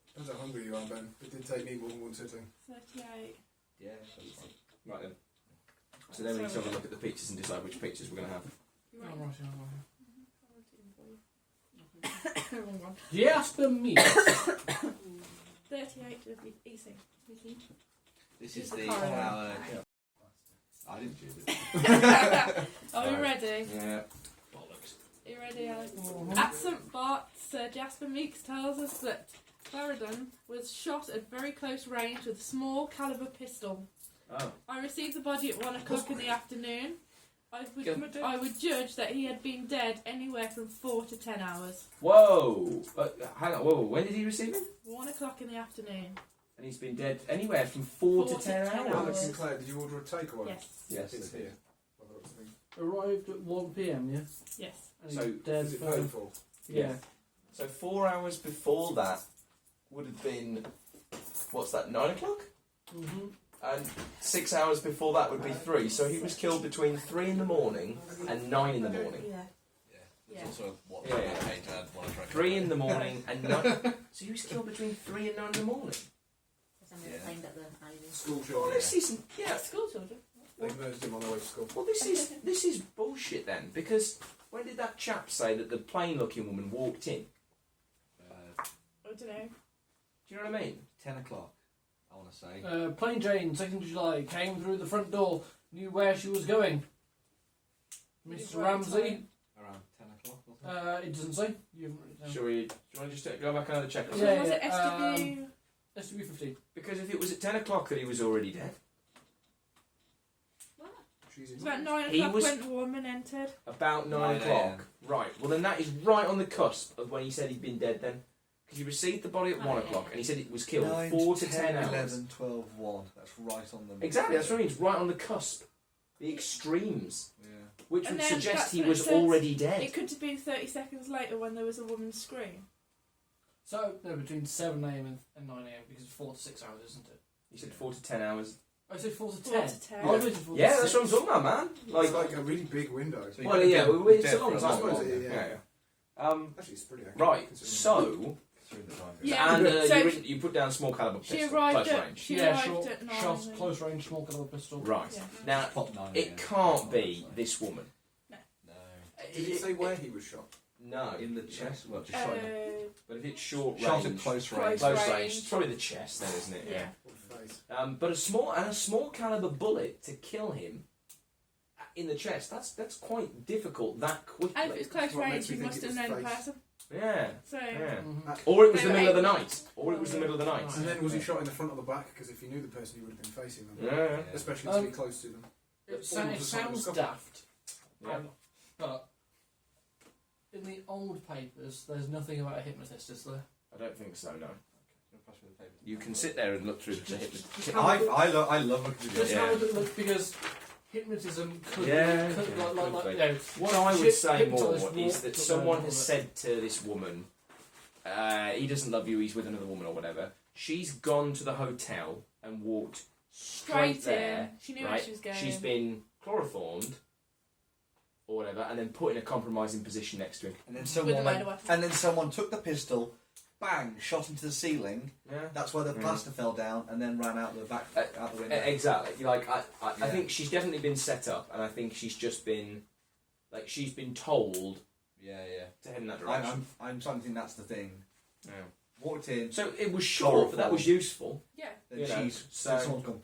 Depends how hungry you are, Ben. It did take me more than one sitting. 38. Yeah, that's fine. Right then. So then we need to have a look at the pictures and decide which pictures we're going to have. You I'm right? writing on mine. Wrong one. Jasper Meeks. 38 of the EC. This Who's is the the coroner? I didn't choose it. Are we ready? Yeah. Bollocks. Are you ready, Alex? At St. Bart's, Sir Jasper Meeks tells us that Clarendon was shot at very close range with a small caliber pistol. Oh. I received the body at 1 o'clock in the afternoon. Give him a I would judge that he had been dead anywhere from 4 to 10 hours. Whoa! Hang on. Whoa. When did he receive him? 1 o'clock in the afternoon. And he's been dead anywhere from 4 to 4 to 10 10 hours. Alex Sinclair, did you order a takeaway? Yes. Yes. It's here. By the looks of things. Arrived at 1 p.m, yeah? Yes. And So, he's dead Is it for... paid for? Yeah. So 4 hours before that would have been, what's that, 9 o'clock? Mm-hmm. And 6 hours before that would be 3. So he was killed between 3 in the morning and 9 in the morning. Yeah. Yeah. Yeah. It's also what Yeah, yeah. page I had one I tried to 3 in the morning and 9. So he was killed between 3 and 9 in the morning. Somebody Yeah. claimed at the Ivy. School Well, children. this isn't. Yeah. School children. They merged him on their way to school. Well, this is bullshit then, because when did that chap say that the plain-looking woman walked in? I don't know. Do you know what I mean? 10 o'clock, I want to say. Plain Jane, 2nd of July, came through the front door, knew where she was going. Mr. Right Ramsey, time. Around 10 o'clock, wasn't it? it doesn't say. You haven't written it down. Shall we? Do you want to just go back another check? So Yeah, was it yeah, SW? SW 15. Because if it was at 10 o'clock that he was already dead, She's It's about 9 He o'clock was- when the woman entered. about 9 9 o'clock. Right. Well, then that is right on the cusp of when he said he'd been dead. Then, because he received the body at 1 o'clock and he said it was killed 4 to 10 hours. 11, 12, 1. That's right on the... Exactly. That's what I mean. It's right on the cusp, the extremes, Yeah. which And would then suggest that's he what it was says. already dead. It could have been 30 seconds later when there was a woman's scream. So, no, between 7 a.m. and 9 a.m. because it's 4 to 6 hours, isn't it? He said 4 to 10 hours. I said 4 to 4 10. to 10. I was waiting for 4 Yeah, to that's 6. what I'm talking about, man. It's like a really big window. So he Well, could have yeah, been it's dead a long for time. suppose ago. it is, yeah. Yeah. Actually, it's pretty accurate. Right. considering- So, Through the time Yeah. and So you put down small caliber She pistol, arrived close at range. she Yeah, arrived short, at 9. shots, close range, small caliber pistol. Right. Yeah. Now, Pop 9 it AM. can't be this woman. No. Did it say where he was shot? No. In the chest? Well, just shot him. But if it's short Shot range, at close Close range. close range. range, it's probably the chest then, isn't it? Yeah. Or the face? But a small caliber bullet to kill him in the chest. That's quite difficult that quickly. And if it's close What range, makes you me must think have it known the was person. Yeah. So Yeah. Mhm. Or it was They the were middle of the able- night. Or it was the middle of the night. And then was he shot in the front or the back? Because if you knew the person, you would have been facing them. Yeah. Especially to be close to them. It Almost sounds a sign of scuffle. daft, Yeah. but in the old papers, there's nothing about a hypnotist, is there? I don't think so, no. Pass me the paper. You can sit there and look through the hypnotist. I love looking at Just it. have a good look, because hypnotism could, Yeah, could yeah, like, could be. you know, What I would hyp- say more hypnotist is walk that to someone the- has said to this woman, he doesn't love you, he's with another woman or whatever. She's gone to the hotel and walked straight there. in. She knew right? where she was going. She's been chloroformed or whatever, and then put in a compromising position next to him. And then with a someone load went, of weapons. and then someone took the pistol, bang, shot into the ceiling. Yeah. That's where the Mm. plaster fell down, and then ran out the back, out the window. Exactly. Like I Yeah. think she's definitely been set up, and I think she's just been, like, she's been told Yeah. to head in that direction. I'm starting to think that's the thing. Yeah. Walked in, So it was short, but that was useful. Yeah. then You know, she's so- someone's gone.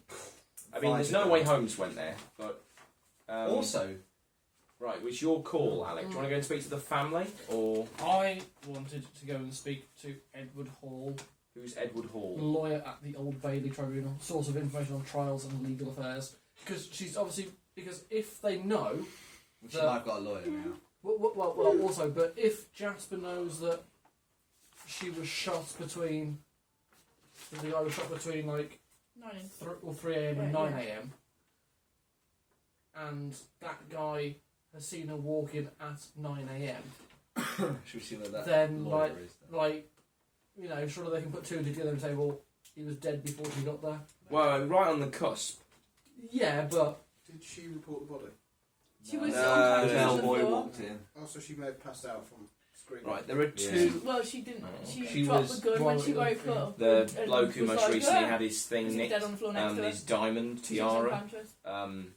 I mean, there's no way Holmes went there, but Also, right, it's your call, Alec. Do you want to go and speak to the family, or I wanted to go and speak to Edward Hall, who's Edward Hall? lawyer at the Old Bailey Tribunal, source of information on trials and legal affairs. Because she's obviously, because if they know, she might have got a lawyer now. well, also, but if Jasper knows that she was shot between, the guy was shot between like 3 a.m. and Yeah, 9 yeah. a.m. and that guy has seen her walk in at 9 a.m. Should we see where that Then, lawyer is? Then? Like, you know, surely they can put two together and say, well, he was dead before she got there. Well, right on the cusp. Yeah, but Did she report the body? She was No, The no, bellboy floor. walked in. Also, she may have passed out from screaming. Right, there are Yeah. two. Well, she didn't. Oh, She, she dropped was the gun when she one woke of the- up. The and bloke who was most like, recently "Ah!" had his thing He was nicked, dead on the floor next to her. his diamond She was tiara. unconscious.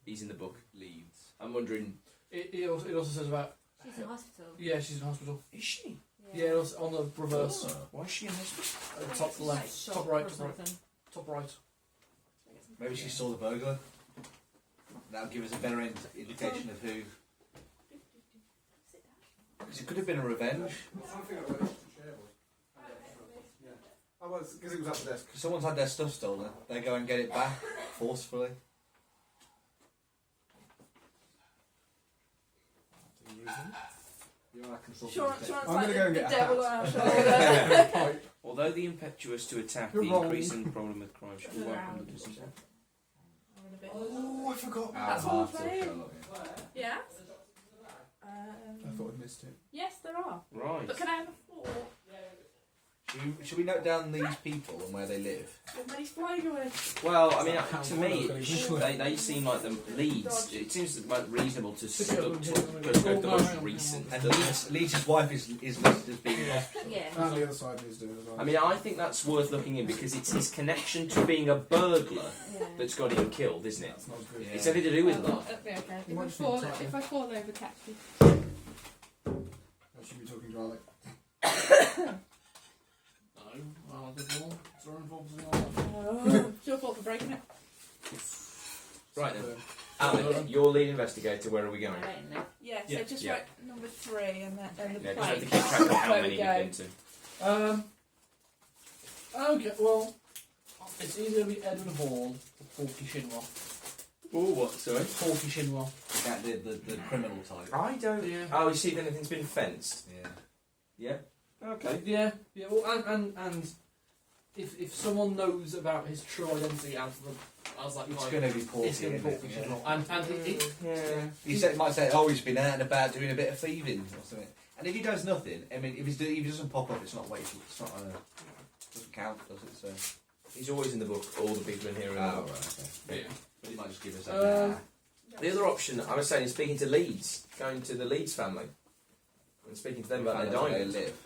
He's in the book. Leeds. I'm wondering, it also says about, She's in hospital. yeah, she's in hospital. is she? Yeah, it was on the reverse. Why is she in hospital? Top She's left, like shot top right, or top right, something. top right. Maybe she saw the burglar. That'll give us a better indication of who. Because it could have been a revenge. I think I went chair was. Yeah. Oh, well, because it was at the desk. If someone's had their stuff stolen, they go and get it back forcefully. Do you use them? You're our consultant. Sean's I'm like gonna go and the get a devil hat. on our shoulder. Although the impetuous to attack You're the wrong. increasing problem with crime should be Turn welcomed around. and dismissed. Oh, I forgot. That's Our all half playing. Sherlock, yeah. Yeah. I thought I'd missed it. Yes, there are. Right. But can I have a four? Should we note down these people and where they live? Everybody's flying away. Well, I mean, to me, they seem like the leads. It seems like reasonable to look to the most recent. And Leeds' wife is listed as being in hospital. Yeah. And the other side needs doing as well. I mean, I think that's worth looking in because it's his connection to being a burglar Yeah. that's got him killed, isn't it? That's not good. Yeah. It's anything to do with love. Okay, okay. You might just need to try it. If I fall over, catch me. I should be talking to Alec. No, there's more. It's our involved in all that. It's your fault for breaking it. Right then. Um, Alec, you're lead investigator. Where are we going? Right in there. Yeah, so Yeah. just Yeah. write number 3 and then the Yeah, just have plane. to keep track of how Where many we you've go. been to. Okay, well, it's either going to be Edward Hall or Porky Shinwell. Oh, what? Sorry. Porky Shinwell. That the criminal type. I don't. Yeah. Oh, you see, if anything's been fenced. Yeah. Yeah. Okay. Yeah, yeah. Well, and if someone knows about his true identity as like It's going to be Porky. it's going to be isn't Porky it? Shinwell, and Yeah. He might say, "Oh, he's been out and about doing a bit of thieving or something." And if he does nothing, I mean, if he doesn't pop up, it's not wasteful. It's not doesn't count, does it? So. He's always in the book. All the people in here are in the Oh, book. right. Okay. yeah. But he might just give us a. The other option I was saying is speaking to Leeds, going to the Leeds family, and speaking to them about their where they diamonds. live.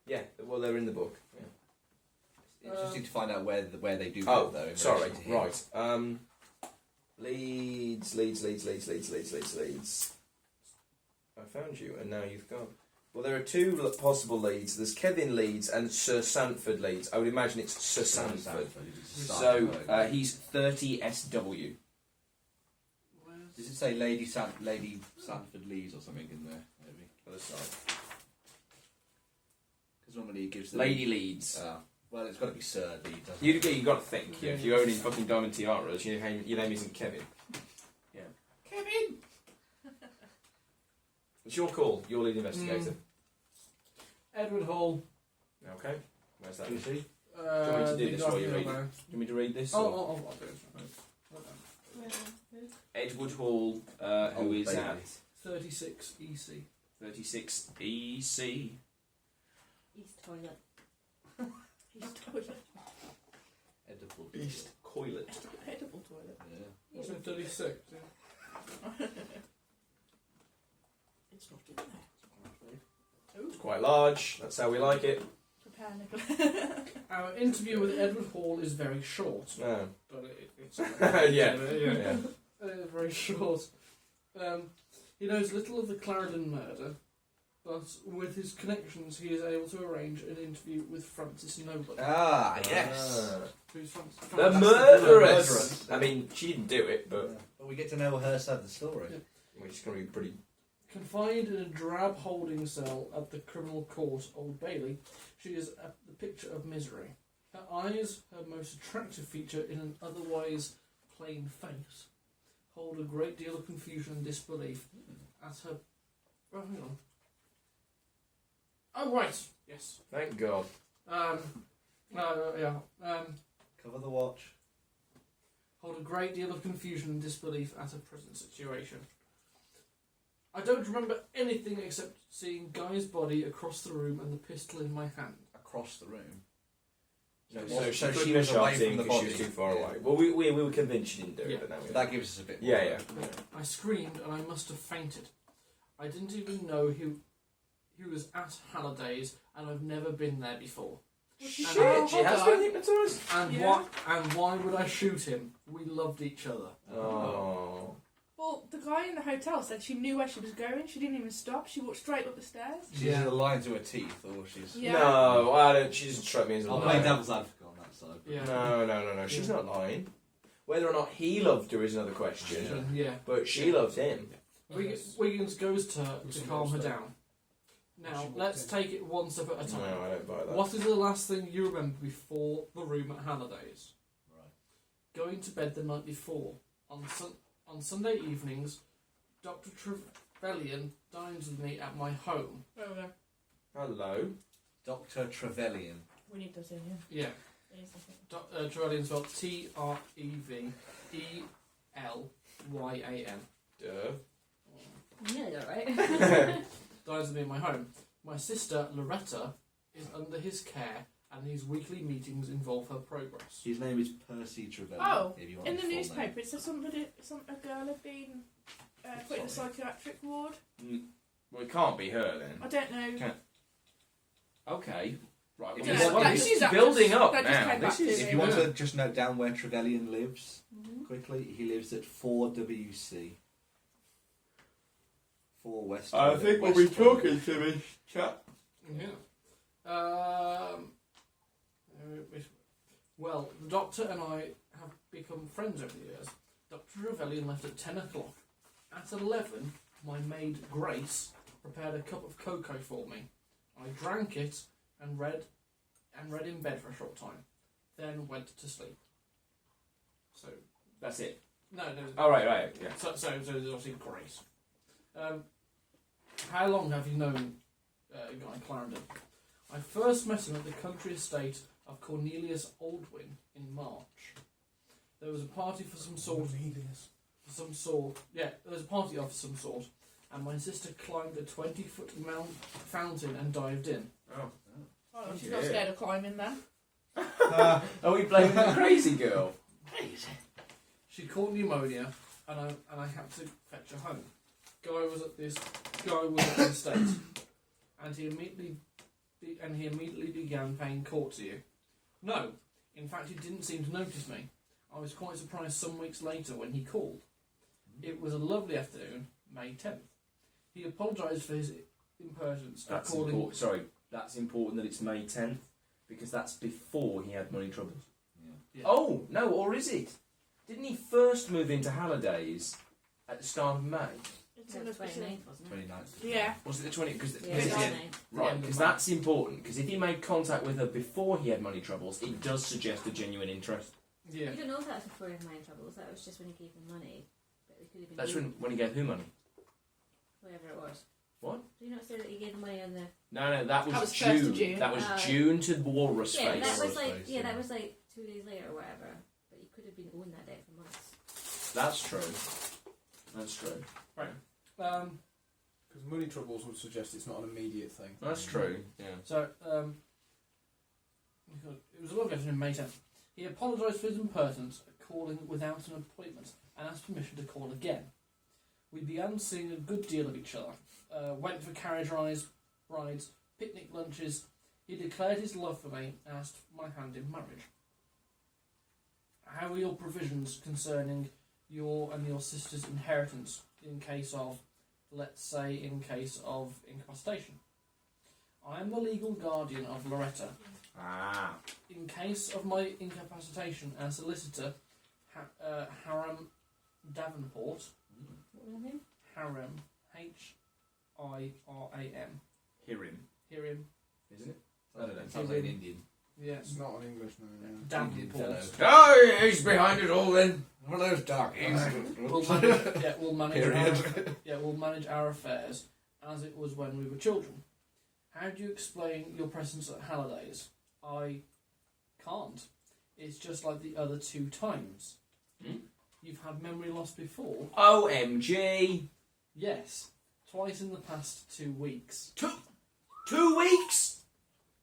Yeah, well, they're in the book. Yeah. Interesting to find out where they do Oh, live, though. in sorry. relation to him. Right. Leeds. I found you, and now you've gone. Well, there are two possible Leeds. There's Kevin Leeds and Sir Sandford Leeds. I would imagine it's Sir Sandford. So he's 30 SW. Does it say Lady Sanford Leeds or something in there? Maybe. Other side. normally he gives them... Lady Leeds. Well, it's got to be Sir Leeds. You got to think. Yeah, if you're owning fucking diamond tiaras, your name isn't Kevin. Yeah. Kevin. It's your call. You're lead investigator. Edward Hall. Okay. Where's that? Do you see? Do you want me to do this while you read it? Do you want me to read this? or- I'll do it. Edward Hall, who is baby. at 36 EC. 36 EC. East toilet. East toilet. Edible. East Coilet. Edible toilet. Yeah. What's in 36? Yeah. It's not in there. It's quite large. That's how we like it. Prepare, Nicola. Our interview with Edward Hall is very short. No. But it's Yeah. yeah. Very short. He knows little of the Clarendon murder, but with his connections, he is able to arrange an interview with Frances Noble. Ah, yes. Who's Frances? The Frances- murderess! I mean, she didn't do it, but But we get to know her side of the story. Yeah. which is going to be pretty. Confined in a drab holding cell at the criminal court, Old Bailey, she is the picture of misery. Her eyes, her most attractive feature in an otherwise plain face, hold a great deal of confusion and disbelief as her... Oh, hang on. Oh, right. Yes. Thank God. Yeah. Cover the watch. Hold a great deal of confusion and disbelief at her present situation. I don't remember anything except seeing Guy's body across the room and the pistol in my hand. Across the room. So So she she couldn't was have away shot from him the because she was body. too far Yeah. away. Well, we were convinced she didn't do Yeah. it, but now we know. That gives us a bit more. Yeah, yeah. I screamed and I must have fainted. I didn't even know who was at Halliday's, and I've never been there before. Shit, And- she has been hypnotised. And Yeah. why would I shoot him? We loved each other. Oh. Well, the guy in the hotel said she knew where she was going. She didn't even stop. She walked straight up the stairs. She's Yeah. either lying to her teeth or she's... Yeah. No, I don't. She doesn't strike me as a I'll liar. play devil's advocate on that side. but- Yeah. No. She's not lying. Whether or not he loved her is another question. Yeah. But she loved him. Wiggins goes to her to calm her down. Now, let's take it one step at a time. No, I don't buy that. What is the last thing you remember before the room at Halliday's? Right. Going to bed the night before. On Sunday evenings, Dr. Trevelyan dines with me at my home. Oh, no. Hello. Dr. Trevelyan. We need to see him. Yeah. Trevelyan spelled Trevelyan. Duh. Yeah, you're right. Dines with me in my home. My sister, Loretta, is under his care, and these weekly meetings involve her progress. His name is Percy Trevelyan. Oh, if you want In his the full newspaper, name. it says a girl had been put in a psychiatric ward. Well, it can't be her then. I don't know. Okay. Right. Well, Yeah, this, that- this she's is up- building up that just now. came This back to is. me. If you want to just note down where Trevelyan lives, Mhm. quickly, he lives at 4WC. 4 West. I think we'll be West Toilet. talking to me, chap. Yeah. Well, the doctor and I have become friends over the years. Dr. Trevelyan left at 10 o'clock. At 11, my maid Grace prepared a cup of cocoa for me. I drank it and read in bed for a short time. Then went to sleep. So That's it. no. Oh, right. Yeah. So there's obviously Grace. How long have you known Guy Clarendon? I first met him at the country estate of Cornelius Aldwyn in March. There was a party for some sort. Yeah, there was a party of some sort, and my sister climbed a 20-foot fountain and dived in. Oh. Oh, she's not Yeah. scared of climbing then. Are we playing the crazy girl? She caught pneumonia, and I had to fetch her home. Guy was at the estate, and he immediately began paying court to you. No, in fact, he didn't seem to notice me. I was quite surprised some weeks later when he called. It was a lovely afternoon, May 10th. He apologised for his impertinence. That's important. Sorry, that's important that it's May 10th because that's before he had money troubles. Yeah. Oh no, or is it? Didn't he first move into Halliday's at the start of May? Is That was 29th, wasn't it? 29th. Yeah. Was it the 20? Because Yeah, 29th. right, because that's important. Because if he made contact with her before he had money troubles, it does suggest a genuine interest. Yeah. You don't know if that was before he had money troubles. That was just when he gave him money. But it could have been. That's when he gave who money? Whatever it was. What? Did you not say that he gave him money on the? No, that was, That was 1st June. of June. That was Oh. June to Walrus Yeah, Face. that was like Face, yeah, yeah. that was like 2 days later or whatever. But he could have been owing that debt for months. That's true. That's true. Because money troubles would suggest it's not an immediate thing. That's true. Yeah. So, it was a lovely afternoon, May 10th. He apologised for his impertinence at calling without an appointment and asked permission to call again. We began seeing a good deal of each other. Went for carriage rides, picnic lunches. He declared his love for me and asked my hand in marriage. How are your provisions concerning your and your sister's inheritance in case of, let's say, in case of incapacitation? I am the legal guardian of Loretta. Ah. In case of my incapacitation as solicitor, Haram Davenport, What was his name? Haram, Hiram, Hear him, Hiram, isn't it? I don't know. It sounds like an Indian. yes, It's not an English name. Davenport. Oh, he's behind it all then. One of those darkies. We'll manage our affairs as it was when we were children. How do you explain your presence at Halliday's? I can't. It's just like the other 2 times. Hmm? You've had memory loss before? OMG. Yes. Twice in the past 2 weeks. 2 weeks?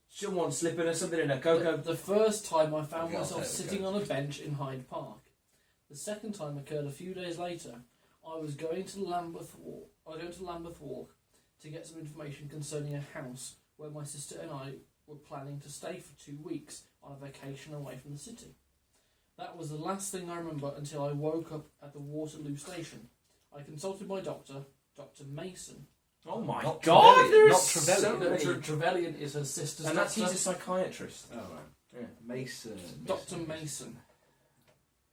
Someone slipping or something in a cocoa. The first time I found Okay, I'll myself take the sitting coat. on a bench in Hyde Park. The second time occurred a few days later. I was going to Lambeth Walk to get some information concerning a house where my sister and I were planning to stay for 2 weeks on a vacation away from the city. That was the last thing I remember until I woke up at the Waterloo station. I consulted my doctor, Dr. Mason. Oh my Not God! Trevelyan, There's not so Trevelyan. many. Trevelyan is her sister's And that's doctor. he's a psychiatrist. Oh, right. Yeah. Mason. Dr. Mason.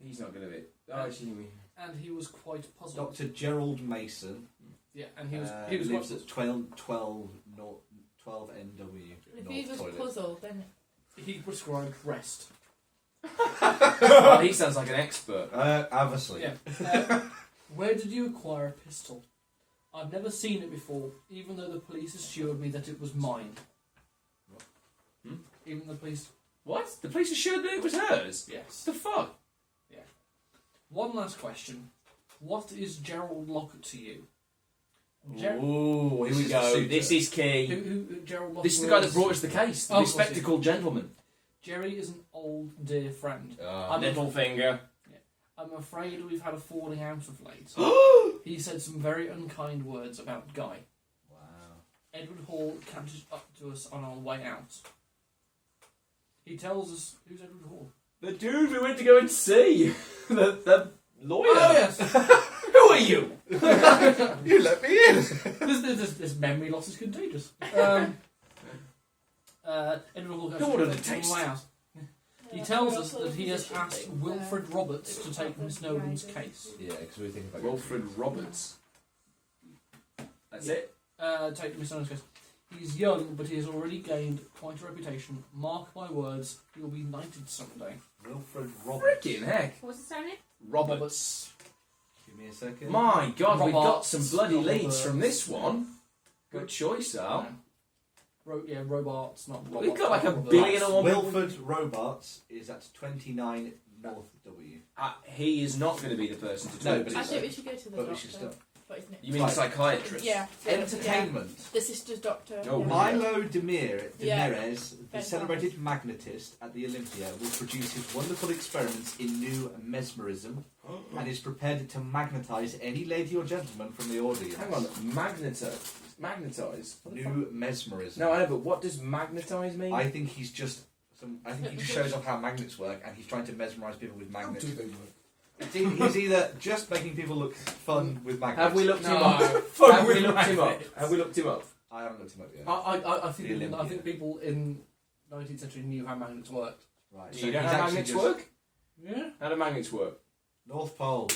He's not going to be. Oh, actually, And he was quite puzzled. Dr. Gerald Mason. Yeah, and he was lives quite at 12 NW. If North he was Toilet. puzzled, then he prescribed rest. well, he sounds like an expert. Obviously. Yeah. Where did you acquire a pistol? I've never seen it before, even though the police assured me that it was mine. What? Hmm? Even the police... What? The police assured that it was hers? Yes. The fuck? One last question. What is Gerald Lockett to you? Ooh, here This we is go. the suitor. This is key. Who Gerald Lockett This is the guy that was- brought us the case. The Oh, bespectacled gentleman. Jerry is an old, dear friend. I'm Little finger. I'm afraid we've had a falling out of late. He said some very unkind words about Guy. Wow. Edward Hall catches up to us on our way out. He tells us... Who's Edward Hall? The dude we went to go and see. the lawyer. Oh, yes! Who are you? You let me in! This memory loss is contagious. Edward Hall Who ordered catches the us on taste? the way out. He tells us that he has asked Wilfred Roberts to take Miss Snowden's case. Yeah, because we think about Wilfred Roberts. That's it? Take Miss Snowden's case. He's young, but he has already gained quite a reputation. Mark my words, he will be knighted someday. Wilfred Roberts. Freaking heck. What's his surname? Roberts. Give me a second. My God, we've got Roberts. some bloody leads Roberts. from this one. Good choice, Al. Robarts, not Roberts. We've got like a Roberts. billion and one. Wilfred Roberts is at 29 North W. He is not going to be the person to No, talk but to. I think we should go to the But we doctor. should still. But isn't it? You mean Right. psychiatrist? Yeah. Entertainment. The sister's doctor. Oh, yeah. Milo Demirez, Yeah. the Ben celebrated magnetist at the Olympia, will produce his wonderful experiments in new mesmerism and is prepared to magnetise any lady or gentleman from the audience. Hang on, magnetise? New mesmerism. No, I know, but what does magnetise mean? I think he's just. I think he just shows off how magnets work, and he's trying to mesmerise people with How magnets. do they work? He's either just making people look fun with magnets. Have we looked him No. up? Fun Have we with looked him up? magnets. Have we looked him up? I haven't looked him up yet. I think The Olympia. people in 19th century knew how magnets worked. Right. Do you know he's how actually magnets just- work? Yeah. How do magnets work? North Pole.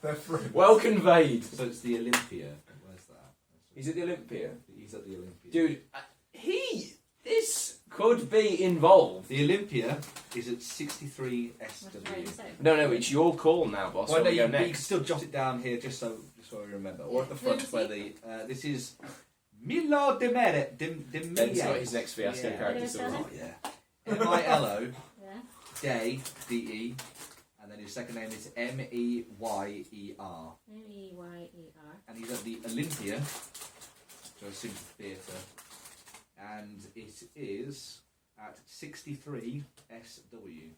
They're free. Well conveyed. So it's the Olympia. Where's that? He's at the Olympia. He's at the Olympia. Dude, this could be involved. The Olympia is at 63 What's SW. the right side? No, it's your call now, boss. Well, no, Where we you go can next? still jot it down here just so we remember. Or at the front Lucy? where the this is Milo de Mere. Ben's got his next fiasco Yeah. character. Yeah. So Oh yeah. Milo Yeah. Day DE, and then his second name is Meyyer, Meyyer. and he's at the Olympia, so a simple theatre, and it is at 63 SW.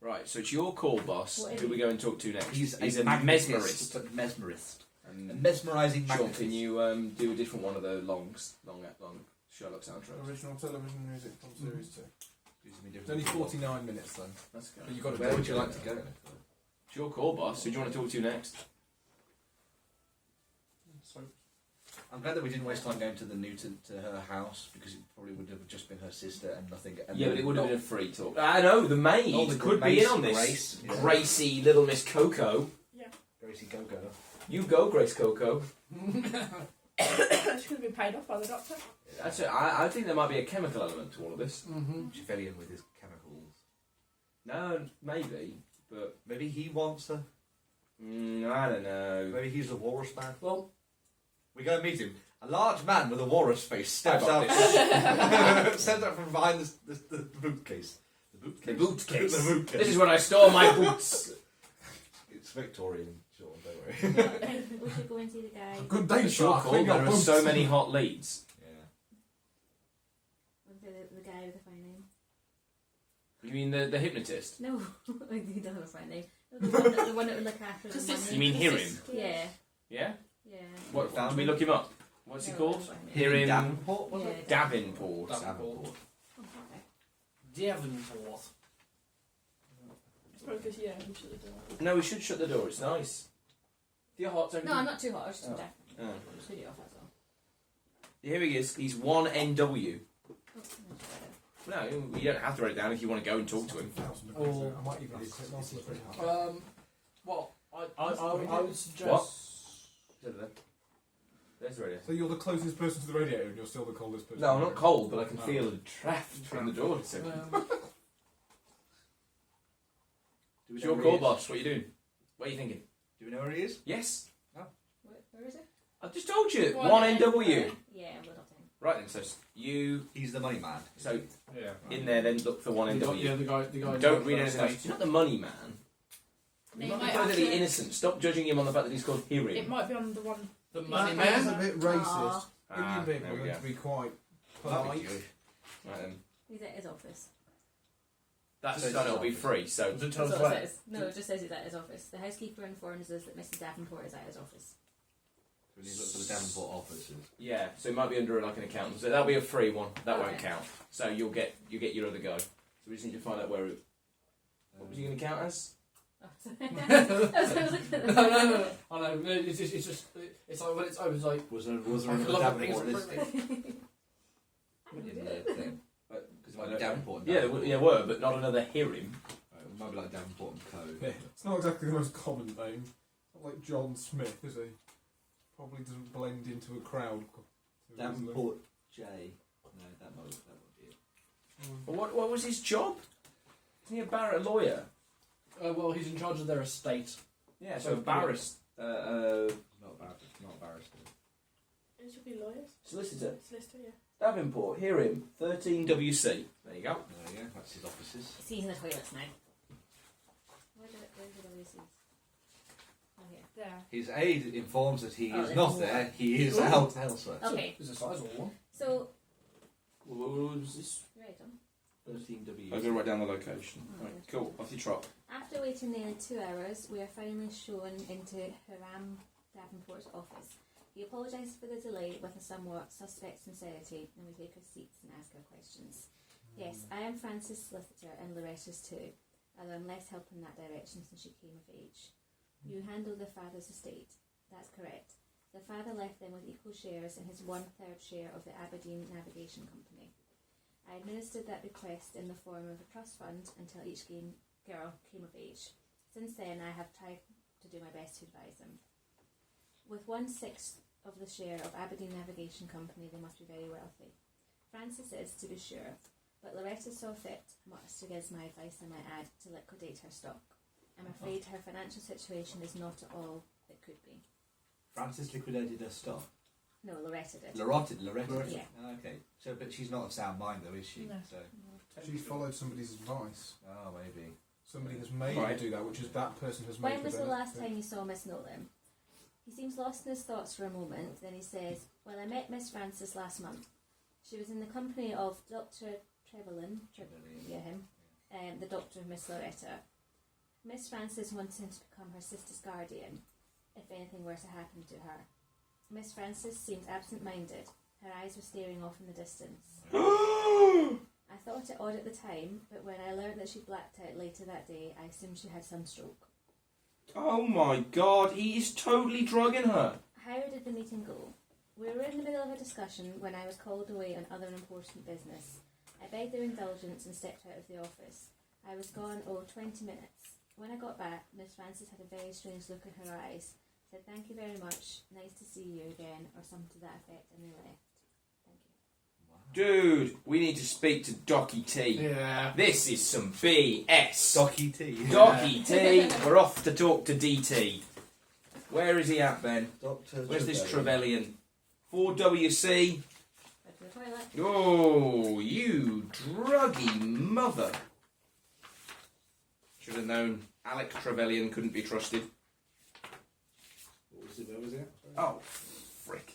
right, so it's your call, boss. What is Who he? we go and talk to next? He's a magnetist, mesmerist. but mesmerist, a And mesmerising Sean, magnetist. can you do a different one of the long Sherlock soundtracks? Original television music from Series 2. Excuse me, It's only 49 minutes then. That's good. But you've got to Where do would you it. like to go? It's your call, boss. Who do you want to talk to next? So, I'm glad that we didn't waste time going to the Newton to her house, because it probably would have just been her sister and nothing. And Yeah, then but it would have not- been a free talk. I know, the maid Oh, the could maid, be in on this. Grace. Yeah. Gracie, little Miss Coco. Gracie Go-Go. You go, Grace Coco. She could have been paid off by the doctor. Actually, I think there might be a chemical element to all of this. Chevalier with his chemicals. No, maybe, but Maybe he wants her. I don't know. Maybe he's a walrus man. well, We go and meet him. A large man with a walrus face steps How out. about Steps out from behind the boot case. The boot The case. boot case. The boot case. This is when I store my boots. It's Victorian, Sean. Don't worry. We should go and see the guy. Good day, It's your Shark. call. Clean your There are boots. so many hot leads. Yeah. The guy with the fine name. You mean the hypnotist? No, he doesn't have a fine name. No, the one that would look after the money. You mean Hirim? Yeah, Yeah. yeah. What? Found Can we him? look him up? What's he No, called? that's what I mean. Hirim Davenport, was Yeah, it? Davenport. Davenport. Oh, okay. Davenport. It's probably because, yeah, we should have done that. No, we should shut the door. It's nice. If you're hot, don't No, I'm not too hot. I was just Oh. deaf. Oh. Just video off, that's all. Here he is. He's 1NW. Oh, no, just right No, you don't have to write it down if you want to go and talk to him. Or- I might even have to take this pretty hard. Well, I would suggest. What? There's the radio. So you're the closest person to the radiator and you're still the coldest person? No, I'm not cold, but I can Oh. feel a draft from the door. So. Do we It's know your where call, he is? boss. What are you doing? What are you thinking? Do we know where he is? Yes, Where is it? I've just told you. Yeah, 1NW. we'll not him. Right then, so you. He's the money man. So Yeah. in there, then look for Yeah, 1NW. the guy. Don't read anything else. He's not the money man. It He's not might completely actually- innocent. Stop judging him on the fact that he's called It Hirim. might be on the one. The That money is a man. bit racist. Ah, Indian people there we are meant go. to be quite That'd be polite. Jewish. Right then. He's at his office. That's So it's done. It'll be his free. So Does it tell That's us all it where? says. No, it just says he's at his office. The housekeeper informs us that Mrs. Davenport is at his office. We need to look for the Davenport offices. yeah, so it might be under like an accountant. So that'll be a free one. That won't Okay. count. So you'll get your other guy. So we just need to find out where. What was he going to count as? Oh, sorry. I was looking at the No. I know. It's just. It's like when it's over. It's like. Was there I another love Davenport it. listing? I can do In it. the thing? Because it might be Davenport and Yeah, Davenport. there were, but not another Hirim. Right, it might be like Davenport and Co. Yeah. It's not exactly the most common name. Not like John Smith, is he? Probably doesn't blend into a crowd. too easily. Davenport J. No, that won't be it. But what was his job? Isn't he a lawyer? Well, he's in charge of their estate. Yeah, so a barrister. Not a barrister. It should be lawyers. Solicitor. Solicitor, yeah. Davenport, Hirim, 13WC. There you go. There you go, that's his offices. He's in the toilets now. Where's the WCs? Oh, here. There. His aide informs that he Oh, is there's not more. there, he is out elsewhere. Okay, It's a sizable one. so. What was this? You ready, Tom? 13W. I'm going to write down the location. Oh, Right, okay. cool, off you trot. After waiting nearly 2 hours, we are finally shown into Hiram Davenport's office. He apologises for the delay with a somewhat suspect sincerity, and we take our seats and ask our questions. Yes, I am Frances' solicitor and Loretta's too, although I'm less help in that direction since she came of age. You handle the father's estate. That's correct. The father left them with equal shares in his 1/3 share of the Aberdeen Navigation Company. I administered that bequest in the form of a trust fund until each girl came of age. Since then, I have to do my best to advise them. With 1/6 of the share of Aberdeen Navigation Company, they must be very wealthy. Frances is, to be sure, but Loretta saw fit, much against my advice I might add, to liquidate her stock. I'm afraid her financial situation is not at all it could be. Frances liquidated her stock. No, Loretta did. Loretta. Yeah. Oh, okay. So, but she's not of sound mind, though, is she? No. So, She followed somebody's advice. oh, maybe. Somebody has made Right. her do that, which is that person has made When her was do the it. last time you saw Miss Nolan? He seems lost in his thoughts for a moment, then he says, well, I met Miss Frances last month. She was in the company of Dr. Trevelyan, the doctor of Miss Loretta. Miss Frances wanted him to become her sister's guardian, if anything were to happen to her. Miss Frances seemed absent-minded. Her eyes were staring off in the distance. I thought it odd at the time, but when I learned that she blacked out later that day, I assumed she had sunstroke. Oh my god, he is totally drugging her. How did the meeting go? We were in the middle of a discussion when I was called away on other important business. I begged their indulgence and stepped out of the office. I was gone, 20 minutes. When I got back, Miss Frances had a very strange look in her eyes, said thank you very much, nice to see you again, or something to that effect, and they left. Thank you. Dude, we need to speak to Docky T. Yeah. This is some BS. Docky T. Docky T. We're off to talk to DT. Where is he at, Ben? Dr. Where's this Trevelyan? 4WC. Go to the toilet. Oh, you druggy mother. Should have known Alec Trevelyan couldn't be trusted. What was it? Where was it? Oh, frick.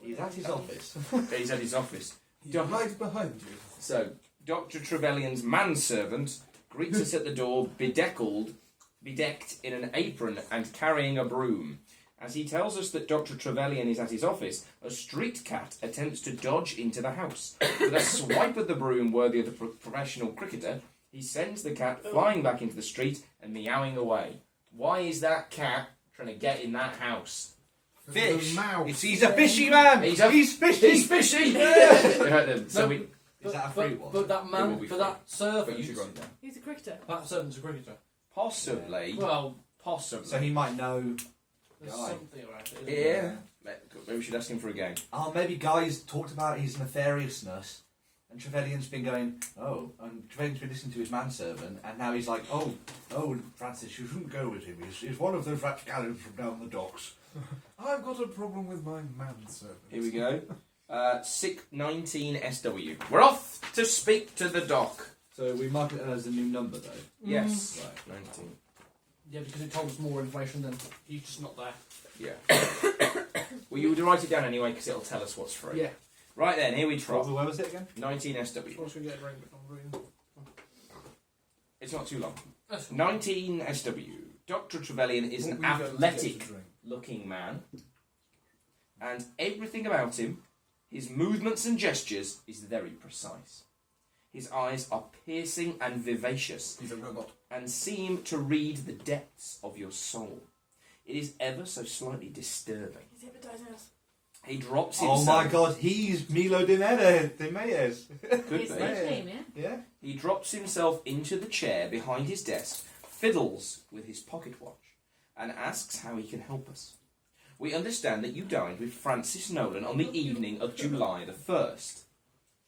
He's at his office. He's at his office. He's right behind you. So, Dr. Trevelyan's manservant greets us at the door, bedecked in an apron and carrying a broom. As he tells us that Dr. Trevelyan is at his office, a street cat attempts to dodge into the house. With a swipe of the broom worthy of the professional cricketer, he sends the cat flying back into the street and meowing away. Why is that cat trying to get in that house? Fish. Mouse. He's a fishy man. He's fishy. He's fishy! So we... Is that a free one? But that It man, will be but free. that servant, But you should write it down. He's a cricketer. that servant's a cricketer. Possibly. Well, Possibly. So he might know. there's Guy. something about it. Isn't Yeah. Maybe we should ask him for a game. Oh, maybe Guy's talked about his nefariousness, and Trevelyan's been going, and Trevelyan's been listening to his manservant, and now he's like, oh, Francis, you shouldn't go with him. He's one of those rapscallions from down the docks. I've got a problem with my manservant. Here we go. 619 SW. We're off to speak to the doc. So we mark it as a new number, though. Yes. Right. 19. Yeah, because it told us more information than he's just not there. Yeah. Well, you would write it down anyway because it'll tell us what's free. Yeah. Right then, here we try. Where was it again? 19 SW. Once we get a ring, I'm reading. It's not too long. That's fine. 19 SW. Dr. Trevelyan is an athletic drink. looking man, and everything about him, his movements and gestures, is very precise. His eyes are piercing and vivacious, He's a robot. and seem to read the depths of your soul. It is ever so slightly disturbing. He's hypnotising us. He drops Oh himself. my God, he's Milo de Meyers. Could His be. stage name, yeah? Yeah. He drops himself into the chair behind his desk, fiddles with his pocket watch, and asks how he can help us. We understand that you dined with Francis Nolan on the evening of July the 1st.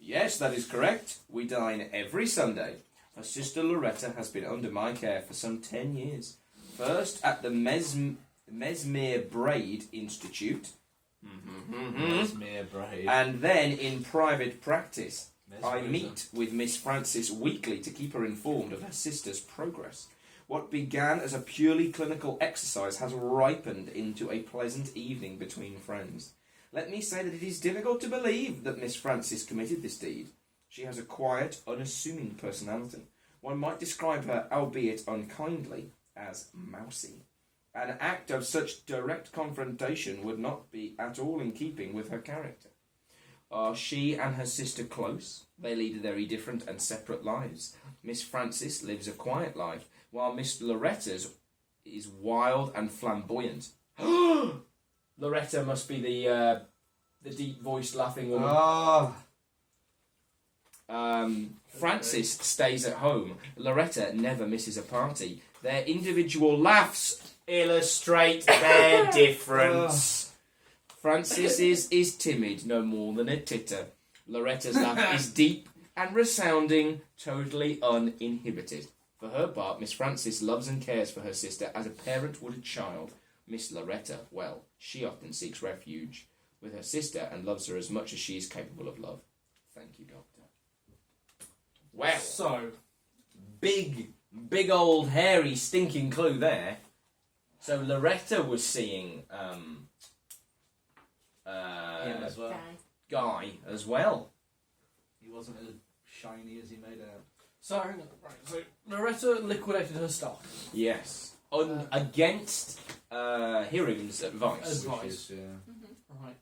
Yes, that is correct. We dine every Sunday. Her sister Loretta has been under my care for some 10 years. First at the Mesmere Braid Institute, Mesmere Braid. and then in private practice. I Mesmerism. meet with Miss Frances weekly to keep her informed of her sister's progress. What began as a purely clinical exercise has ripened into a pleasant evening between friends. Let me say that it is difficult to believe that Miss Frances committed this deed. She has a quiet, unassuming personality. One might describe her, albeit unkindly, as mousy. An act of such direct confrontation would not be at all in keeping with her character. Are she and her sister close? They lead very different and separate lives. Miss Frances lives a quiet life, while Miss Loretta's is wild and flamboyant. Loretta must be the deep-voiced laughing woman. Ah. Frances stays at home. Loretta never misses a party. Their individual laughs illustrate their difference. Francis's is timid, no more than a titter. Loretta's laugh is deep and resounding, totally uninhibited. For her part, Miss Frances loves and cares for her sister as a parent would a child. Miss Loretta, well, she often seeks refuge with her sister and loves her as much as she is capable of love. Thank you, Doctor. Well, So, big old hairy stinking clue there. So Loretta was seeing Him as well. Guy as well. He wasn't as shiny as he made out. so hang on. Right. So Loretta liquidated her stock. Yes. Against Hiram's advice. Which is, yeah. Right.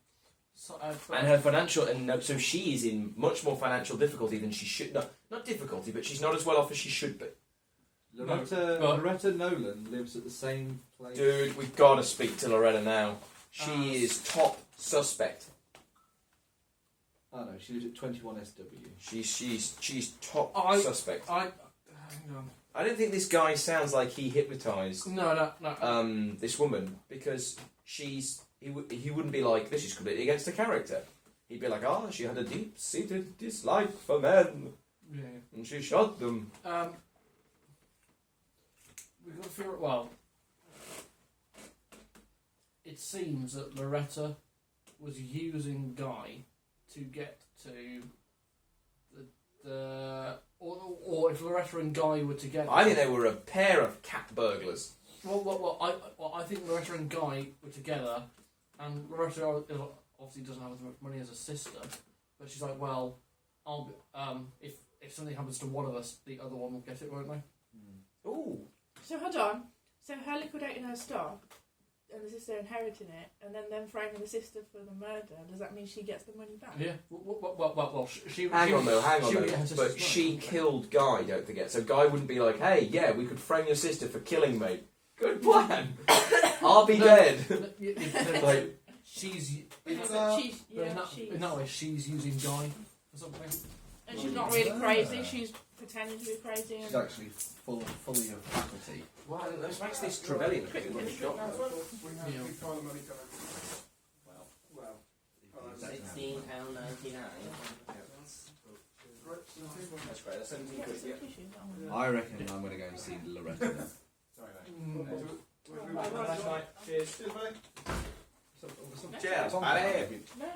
So, And her financial, so she is in much more financial difficulty than she should. No, not difficulty, but she's not as well off as she should be. Loretta Nolan lives at the same place. Dude, we've got to speak to Loretta now. She is top suspect. Oh no, she lives at 21 SW. She's top suspect. hang on. I don't think this guy sounds like he hypnotised No. this woman, because he wouldn't be like, this is completely against the character. He'd be like, she had a deep-seated dislike for men, Yeah. and she shot them. We've got to figure it. Well, it seems that Loretta was using Guy to get to or if Loretta and Guy were together. I think they were a pair of cat burglars. I think Loretta and Guy were together, and Loretta obviously doesn't have as much money as her sister, but she's like, well, I'll be, if something happens to one of us, the other one will get it, won't they? Ooh. So hold on. So her liquidating her stock and the sister inheriting it, and then them framing the sister for the murder, does that mean she gets the money back? Yeah. Well, she Hang on though. would get her sister's But money. she killed Guy, don't forget. So Guy wouldn't be like, hey, yeah, we could frame your sister for killing me. Good plan. I'll be dead. Like, She's. She's In that way, she's using Guy for something. and she's not really crazy. She's pretending to be crazy. She's And actually fully of faculty. well, this makes this Trevelyan a bit of a shock. Yeah. £16.99. That's great. That's 17 quid. Yeah. I reckon I'm going to go and see Loretta now. Have a nice night. Cheers. Some Cheers. Tom Bye. Bailey. No.